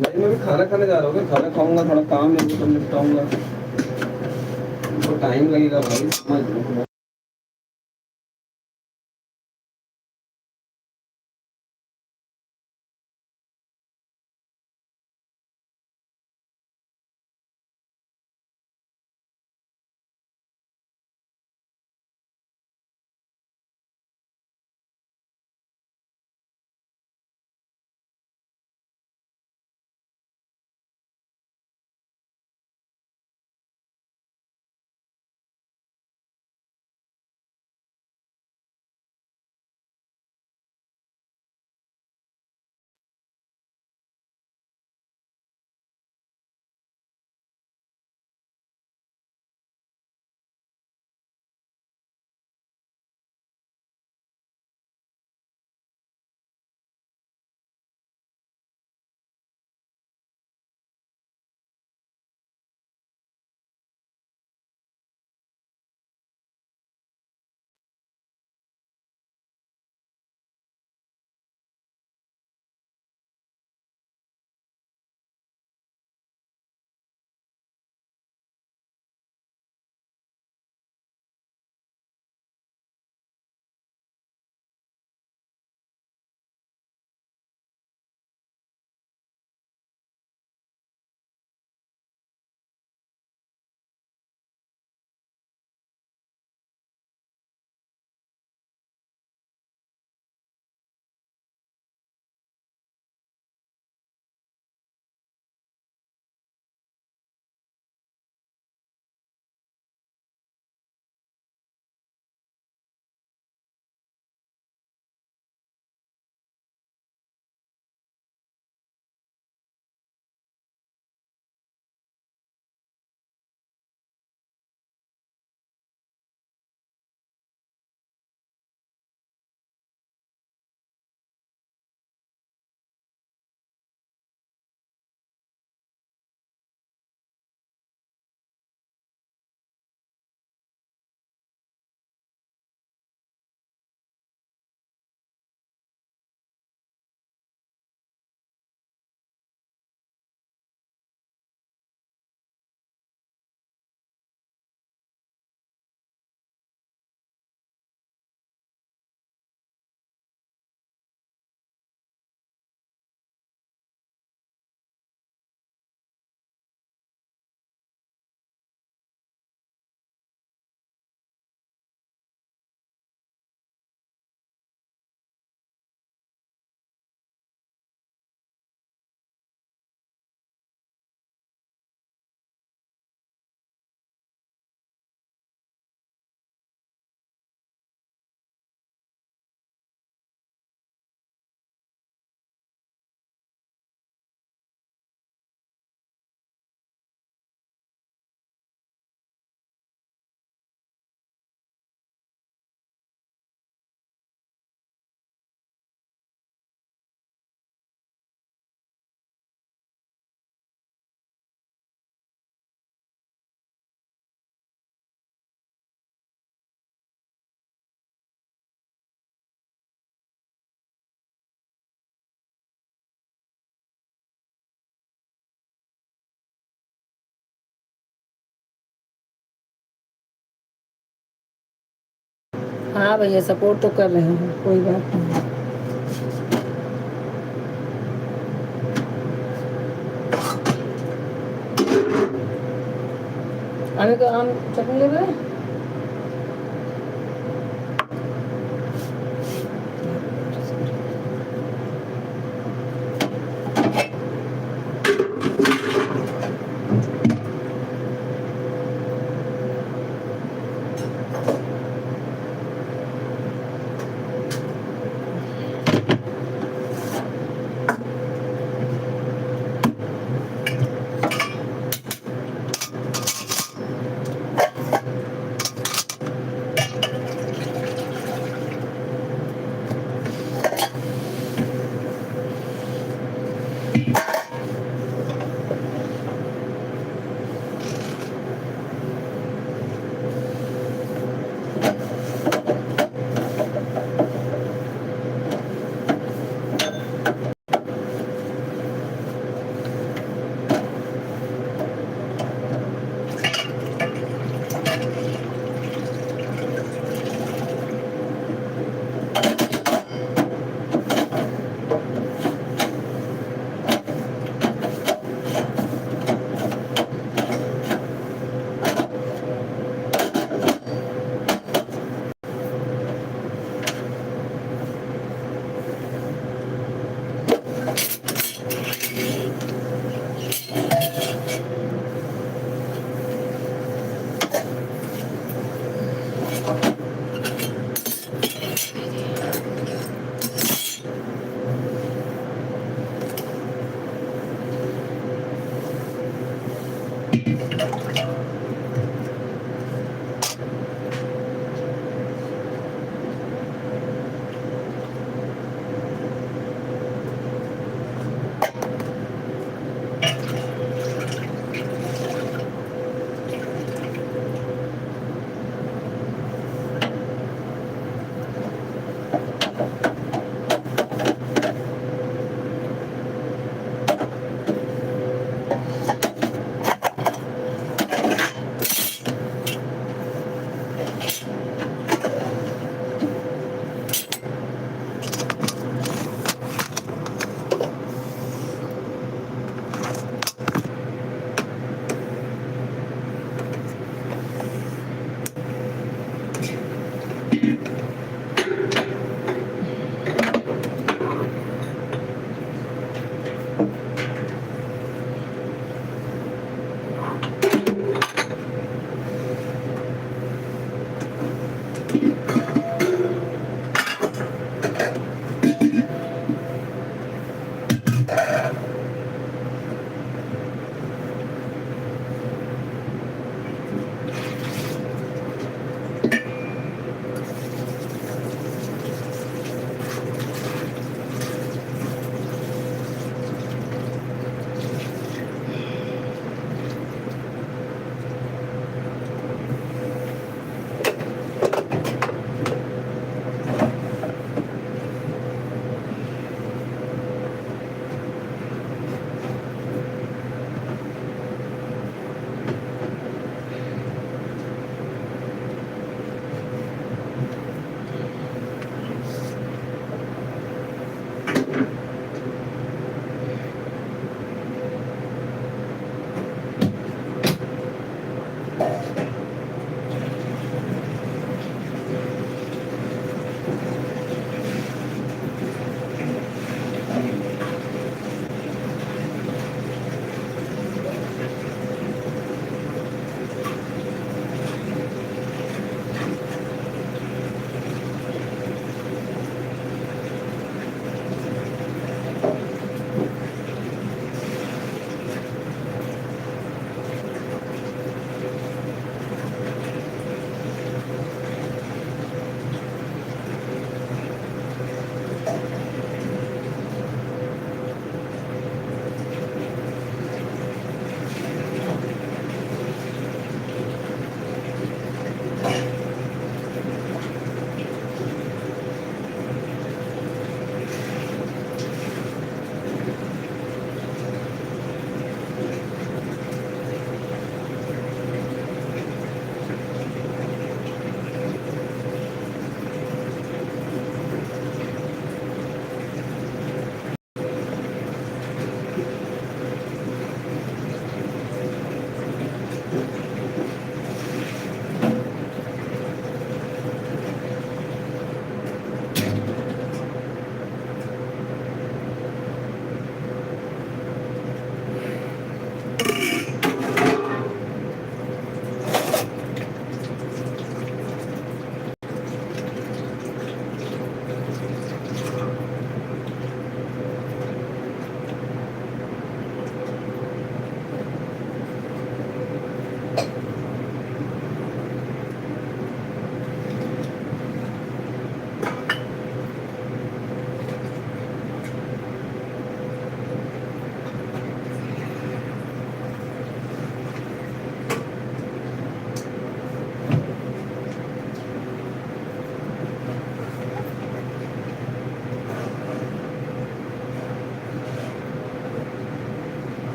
B: नहीं, मैं भी खाना खाने जा रहा हूँ। खाना खाऊंगा, थोड़ा काम है वो तो निपटाऊंगा। तो टाइम लगेगा भाई, समझ लो।
A: हाँ भैया सपोर्ट तो कर रहे हैं, कोई बात नहीं। अभी तो आम चटनी ले रहे हैं।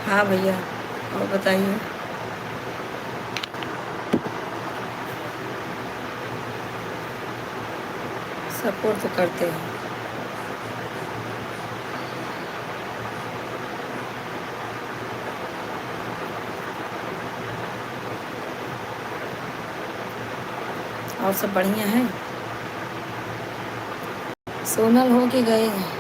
A: हाँ भैया, और बताइए। सपोर्ट तो करते हैं। और सब बढ़िया है। सोनल हो के गए हैं।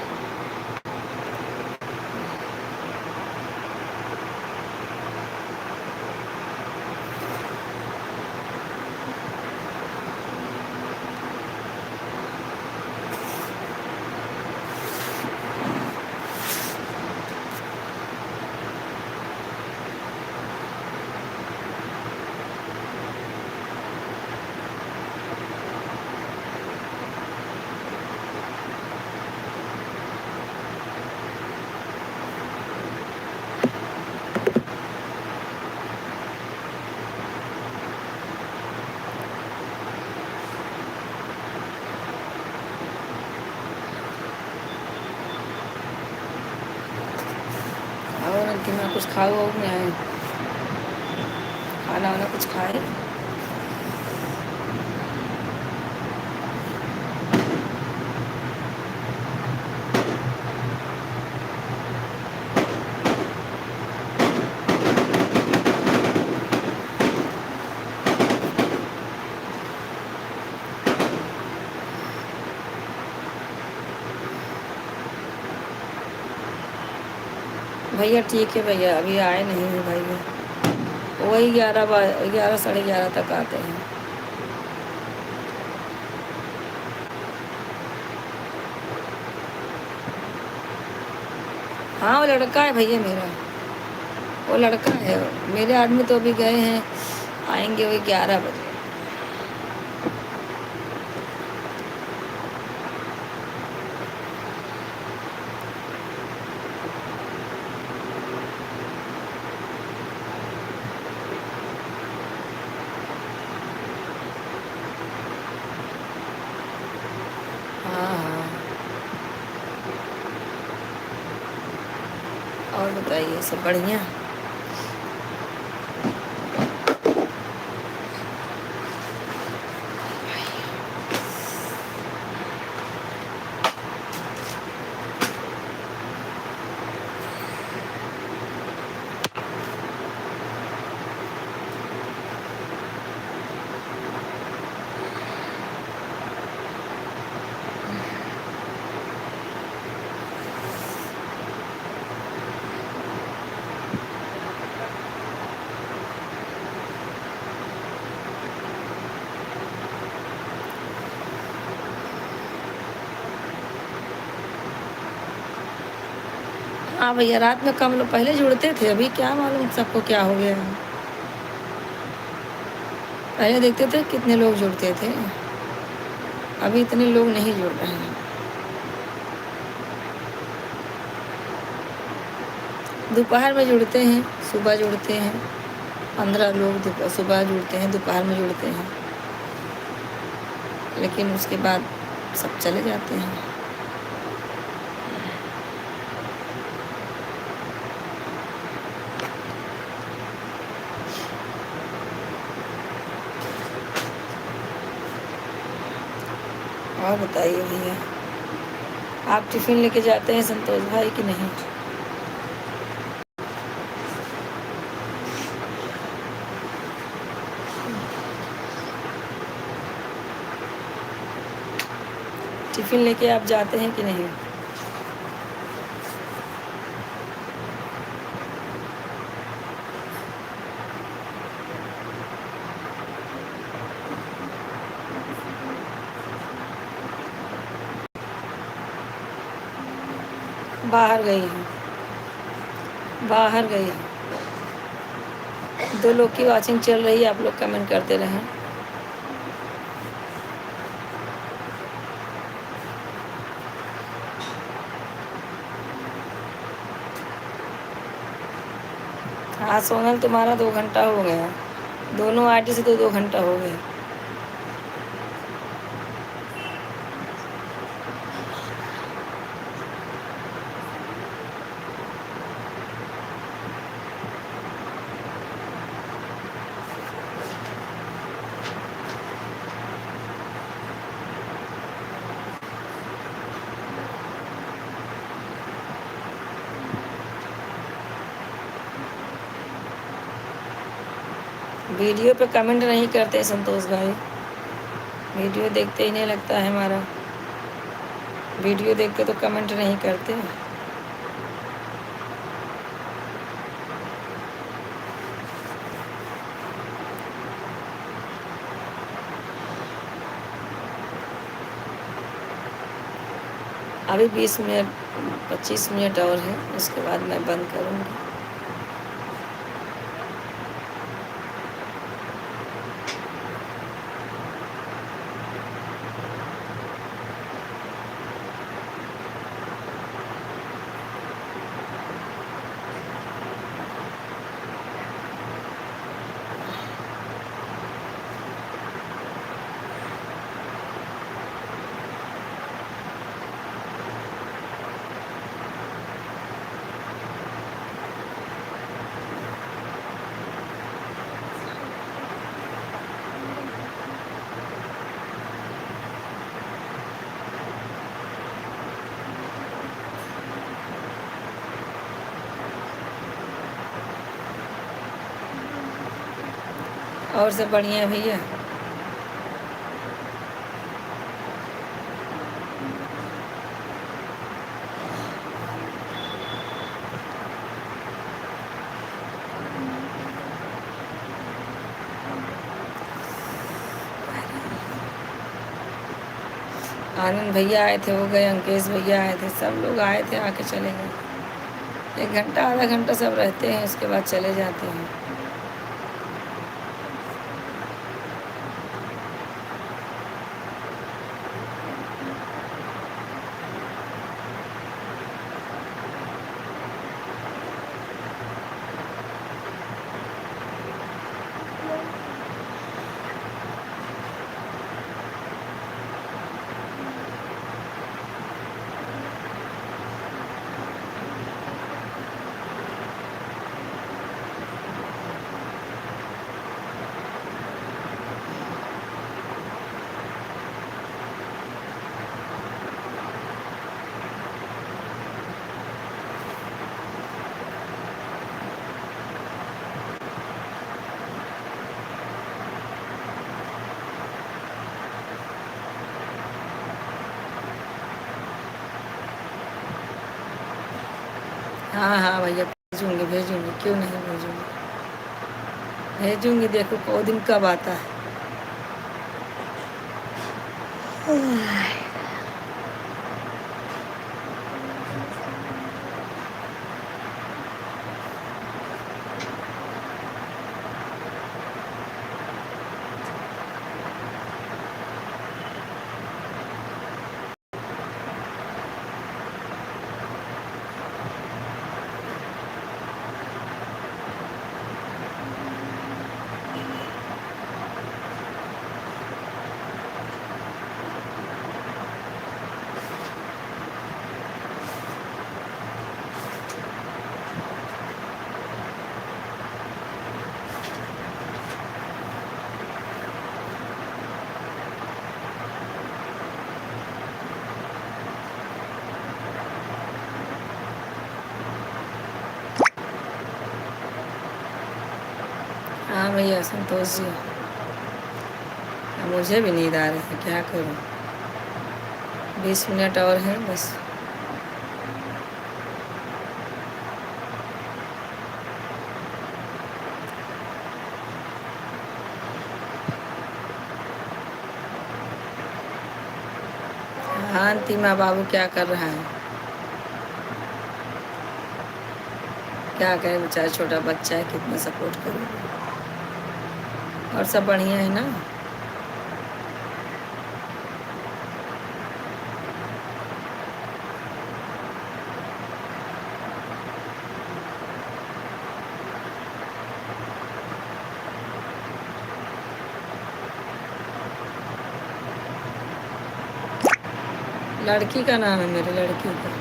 A: और कि मैं कुछ खाओ और नहीं आए, खाना वाना कुछ खाए। भैया ठीक है भैया, अभी आए नहीं हैं भैया। वही 11 साढ़े 11 तक आते हैं। हाँ वो लड़का है भैया मेरा, वो लड़का है। मेरे आदमी तो अभी गए हैं, आएंगे वही 11 बजे। हाँ हाँ। और बताइए, सब बढ़िया? हाँ भैया, रात में कम लोग पहले जुड़ते थे, अभी क्या मालूम सबको क्या हो गया है। पहले देखते थे कितने लोग जुड़ते थे, अभी इतने लोग नहीं जुड़ रहे हैं। दोपहर में जुड़ते हैं, सुबह जुड़ते हैं। 15 लोग सुबह जुड़ते हैं, दोपहर में जुड़ते हैं, लेकिन उसके बाद सब चले जाते हैं। और बताइए भैया, आप टिफ़िन लेके जाते हैं संतोष भाई कि नहीं? टिफ़िन लेके आप जाते हैं कि नहीं? बाहर गई हूँ, बाहर गई हूँ। 2 लोग की वॉचिंग चल रही है, आप लोग कमेंट करते रहें। हाँ सोनल, तुम्हारा 2 घंटा हो गया, दोनों आईडी से तो 2 घंटा हो गए। वीडियो पे कमेंट नहीं करते संतोष भाई, वीडियो देखते ही नहीं लगता है हमारा। वीडियो देखते तो कमेंट नहीं करते। अभी 20 मिनट 25 मिनट और है, उसके बाद मैं बंद करूँगी। और सब बढ़िया है भैया? आनंद भैया आए थे, वो गए, अंकेश भैया आए थे, सब लोग आए थे, आके चले गए। 1 घंटा आधा घंटा सब रहते हैं, उसके बाद चले जाते हैं। हाँ हाँ भैया, भेजूंगी भेजूंगी, क्यों नहीं भेजूंगी, भेजूंगी। देखो को दिन कब आता है। हाँ भैया संतोष जी, मुझे भी नींद आ रही है, क्या करूँ। 20 मिनट और है बस। हाँ अंतिमा बाबू क्या कर रहा है, क्या करे बेचारा, छोटा बच्चा है, कितना सपोर्ट करूँ। और सब बढ़िया है ना। लड़की का नाम है, मेरी लड़की का।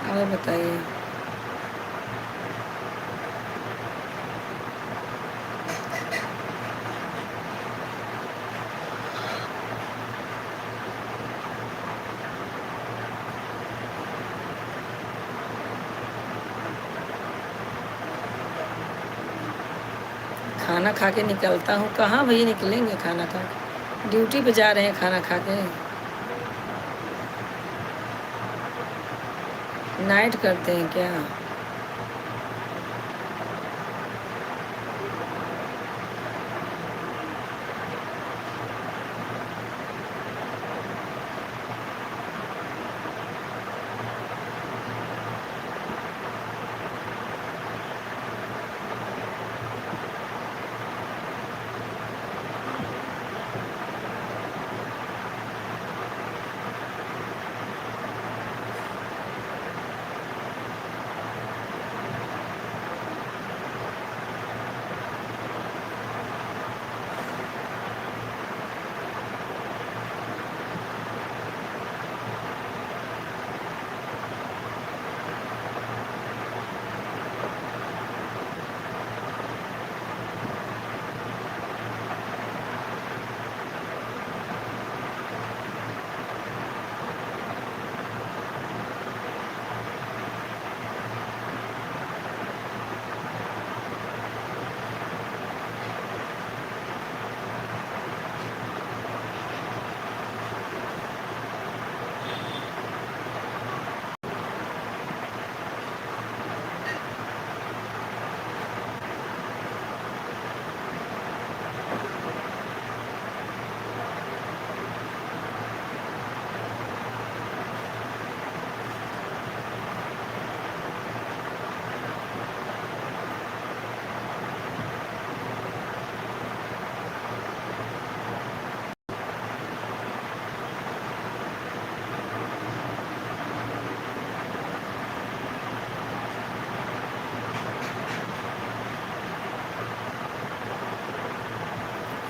A: और बताइए। खाना खा के निकलता हूँ, कहाँ भैया निकलेंगे खाना खा के, ड्यूटी पे जा रहे हैं खाना खा के। नाइट करते हैं क्या।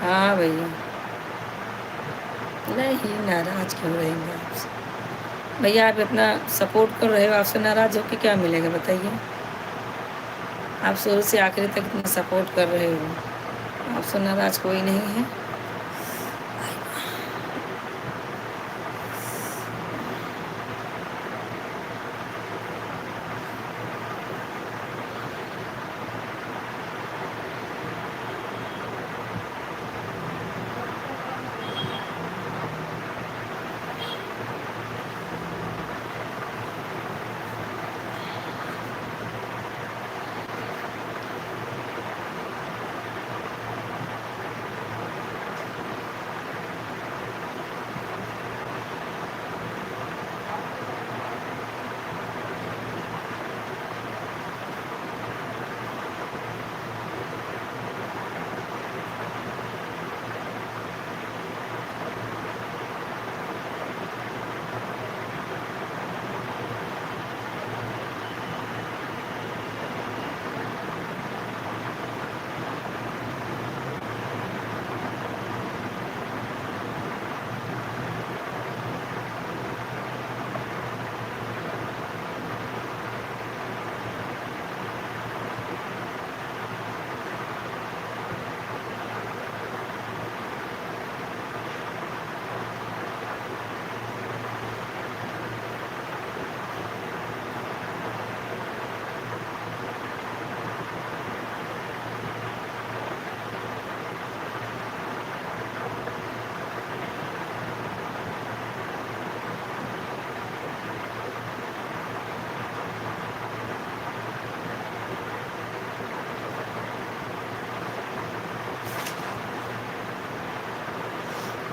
A: हाँ भैया, नहीं नाराज क्यों रहेंगे आपसे? भैया आप इतना सपोर्ट कर रहे हो, आपसे नाराज होकर क्या मिलेगा बताइए? आप शुरू से आखिर तक इतना सपोर्ट कर रहे हो, आपसे नाराज कोई नहीं है।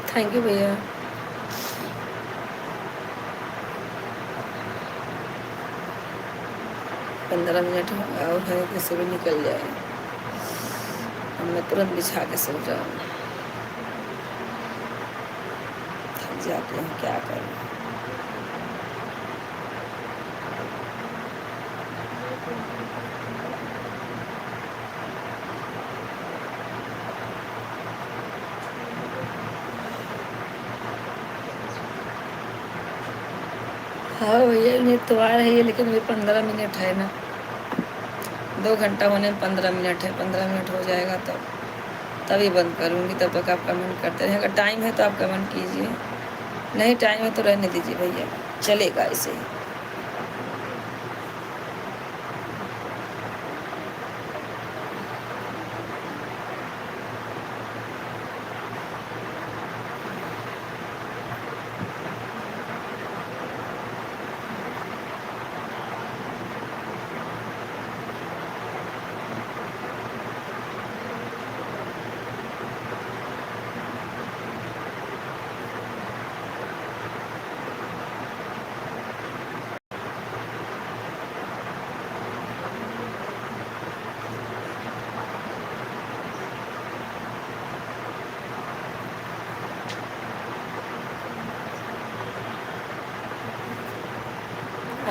A: थैंक यू भैया। पंद्रह मिनट और है, कैसे भी निकल जाए। अब मैं तुरंत बिछा के सो जाऊँ, थक जाते हैं, क्या करूँ। हाँ भैया, ये तो आ रही है, लेकिन अभी 15 मिनट है ना, 2 घंटा होने में 15 मिनट है। 15 मिनट हो जाएगा तभी बंद करूँगी। तब तक आप कमेंट करते रहें। अगर टाइम है तो आप कमेंट कीजिए, नहीं टाइम है तो रहने दीजिए भैया, चलेगा ऐसे ही।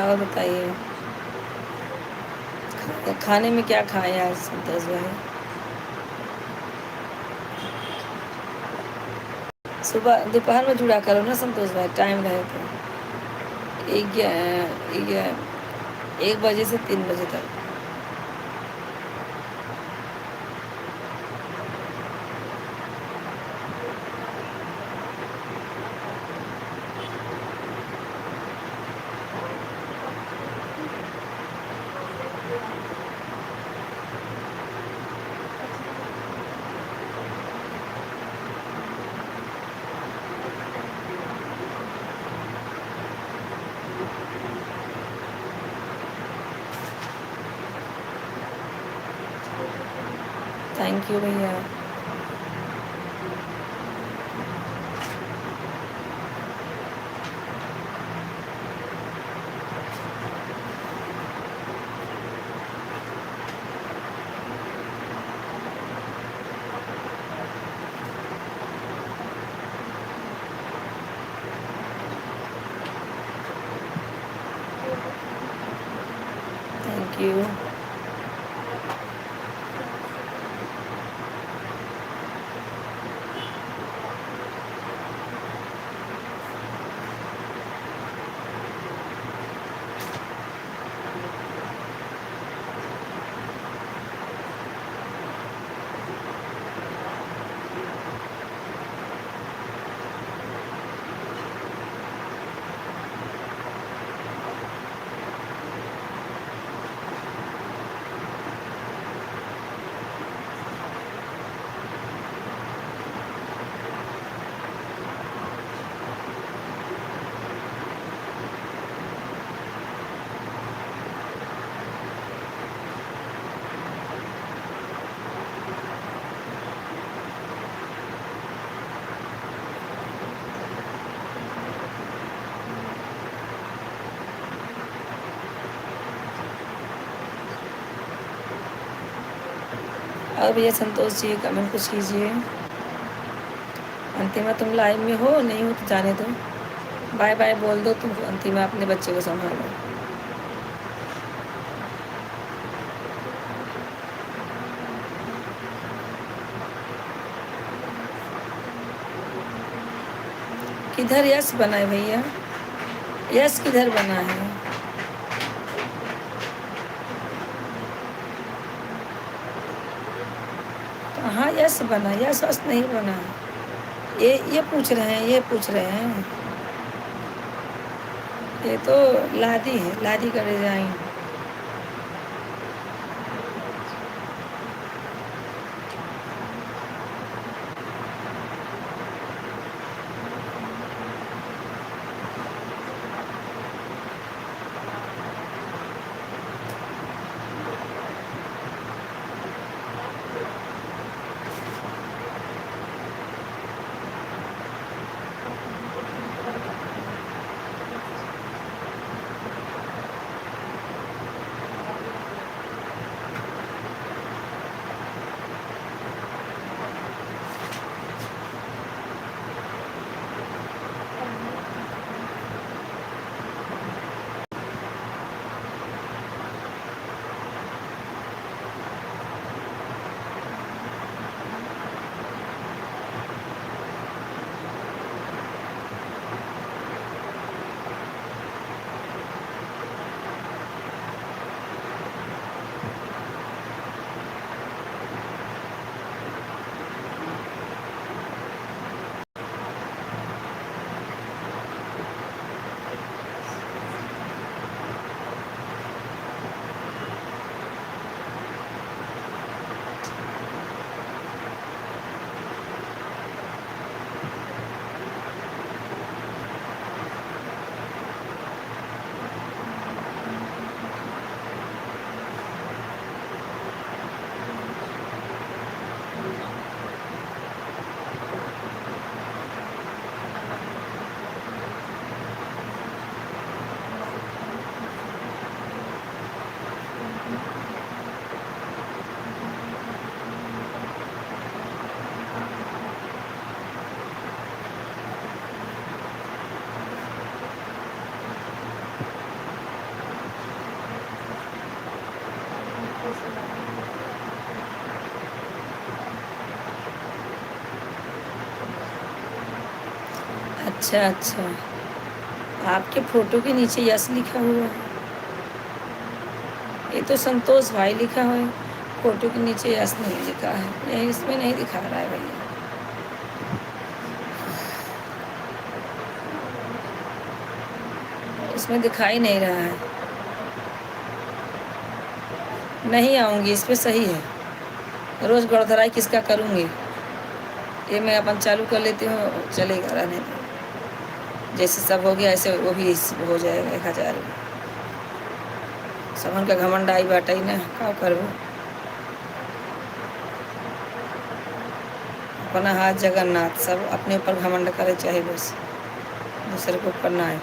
A: और बताइए, खाने में क्या खाए आज संतोष भाई? सुबह दोपहर में जुड़ा करो ना संतोष भाई, टाइम रहे तो। 1 बजे से 3 बजे तक। थैंक यू भैया। Thank you. और भैया संतोष जी कमेंट कुछ कीजिए। अंतिमा तुम लाइव में हो, नहीं हो तो जाने दो, बाय बाय बोल दो तुम। अंतिमा अपने बच्चे को संभालो। किधर यश बना है भैया? यश किधर बना है? कहाँ यश बना? यश वश नहीं बना। ये पूछ रहे हैं, ये पूछ रहे हैं। ये तो लादी है, लादी का डिजाइन। अच्छा अच्छा, आपके फोटो के नीचे यश लिखा हुआ है। ये तो संतोष भाई लिखा हुआ है, फोटो के नीचे यश नहीं लिखा है। ये इसमें नहीं दिखा रहा है भैया। इसमें दिखाई नहीं रहा है। नहीं आऊँगी इस पे, सही है। रोज़ गड़धराई किसका करूँगी? ये मैं अपन चालू कर लेती हूँ, चलेगा, रहने दो। जैसे सब हो गया ऐसे वो भी हो जाएगा 1000। सबन का घमंड आई बाटा ही ना, का करबो। अपना हाथ जगन्नाथ, सब अपने ऊपर घमंड करे, चाहे बस दूसरे के ऊपर ना आए।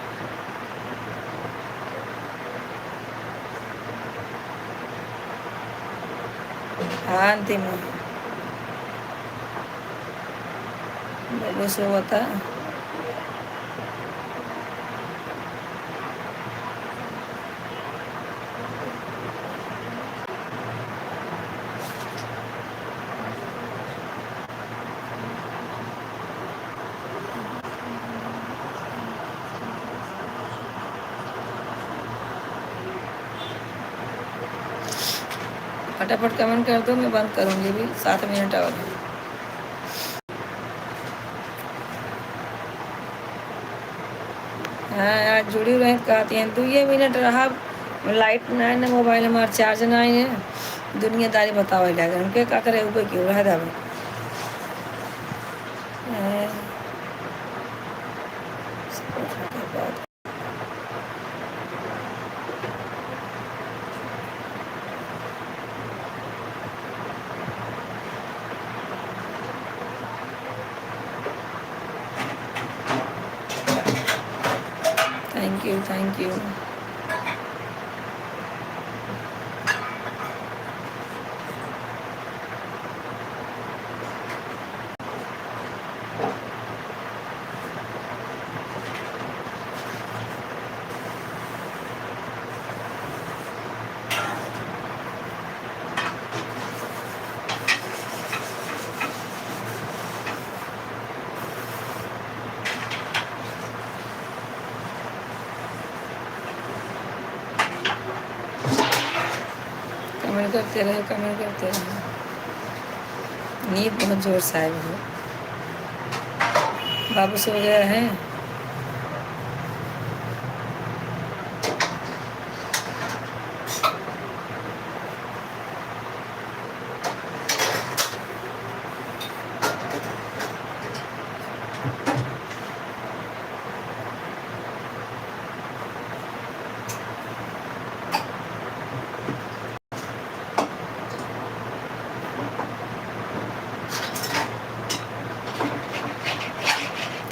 A: हाँ अंतिम बस हुआ था। फटाफट कमेंट कर दो, मैं बंद करूँगी भी। 7 मिनट और है। हाँ आज जुड़ी रहे कहती हैं 2 मिनट रहा। लाइट ना है ना, मोबाइल हमारा चार्ज ना है। दुनियादारी बताओ लगे उनके का करे, ऊपर क्यों रह जावे। Thank you. कमेंट करते रहे। नींद बहुत जोर से आए हुए। बाबू सो गया है।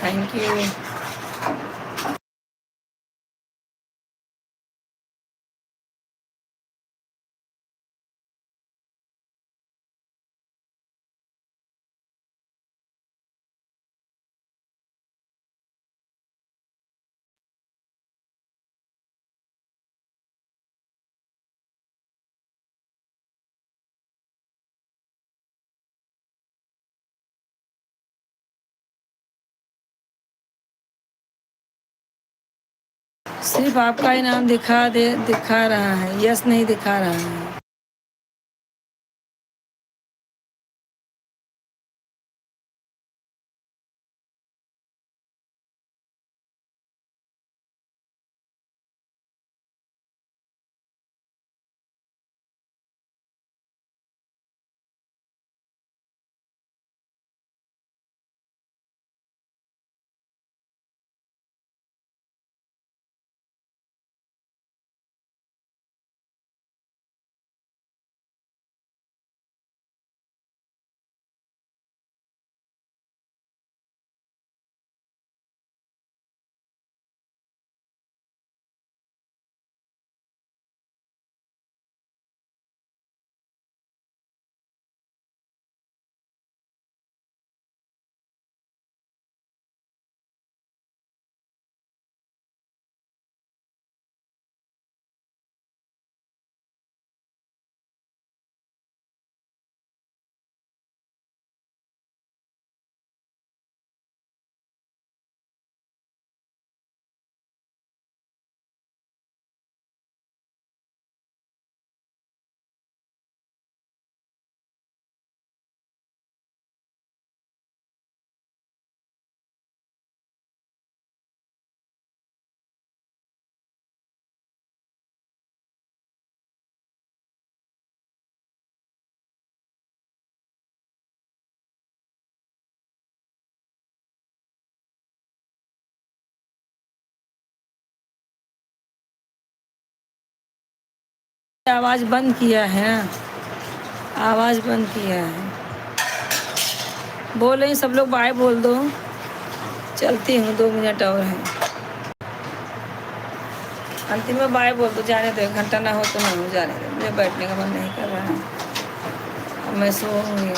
A: Thank you. सिर्फ आपका ही नाम दिखा रहा है, यस नहीं दिखा रहा है। आवाज बंद किया है ना, आवाज बंद किया है। बोल रही सब लोग बाय बोल दो। चलती हूँ, 2 मिनट और हैं। अंतिम में बाय बोल दो, जाने दो। 1 घंटा ना हो तो ना हो, जाने दो। मुझे बैठने का मन नहीं कर रहा है, अब मैं सोऊंगी।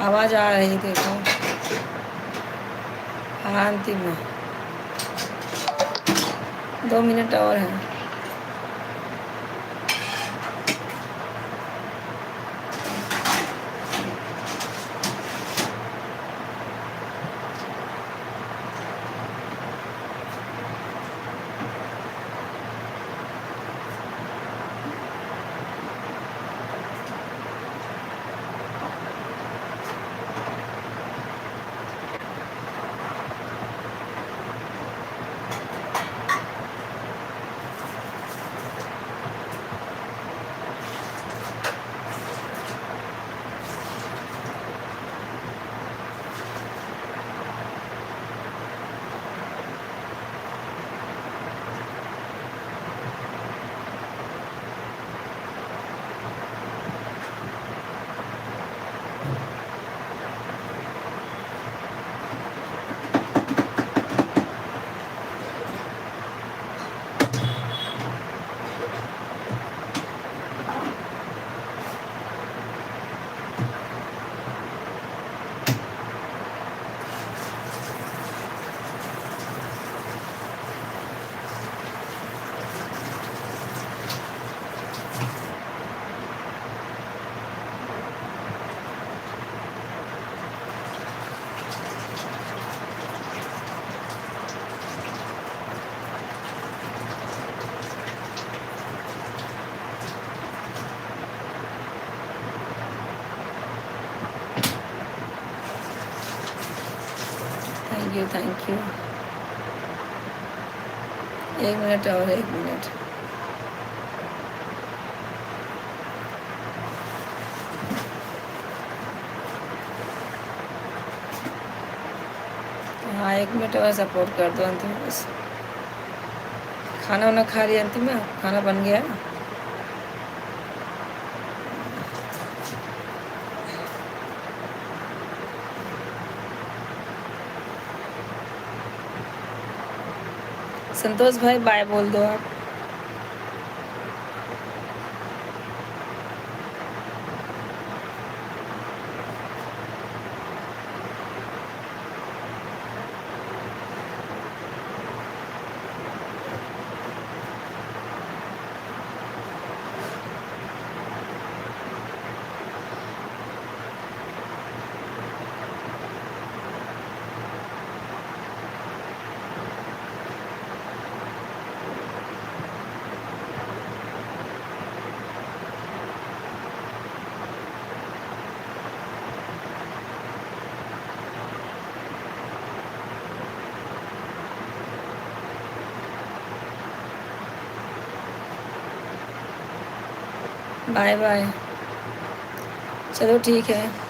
A: आवाज आ रही, देखो। हाँ, अंतिम में 2 मिनट और हैं। Thank you thank you. 1 minute और 1 मिनट। हाँ 1 मिनट और सपोर्ट कर दो अंतिम बस। खाना वाना खा लिया अंतिम में, खाना बन गया। संतोष भाई बाय बोल दो आप। Bye bye. चलो ठीक है।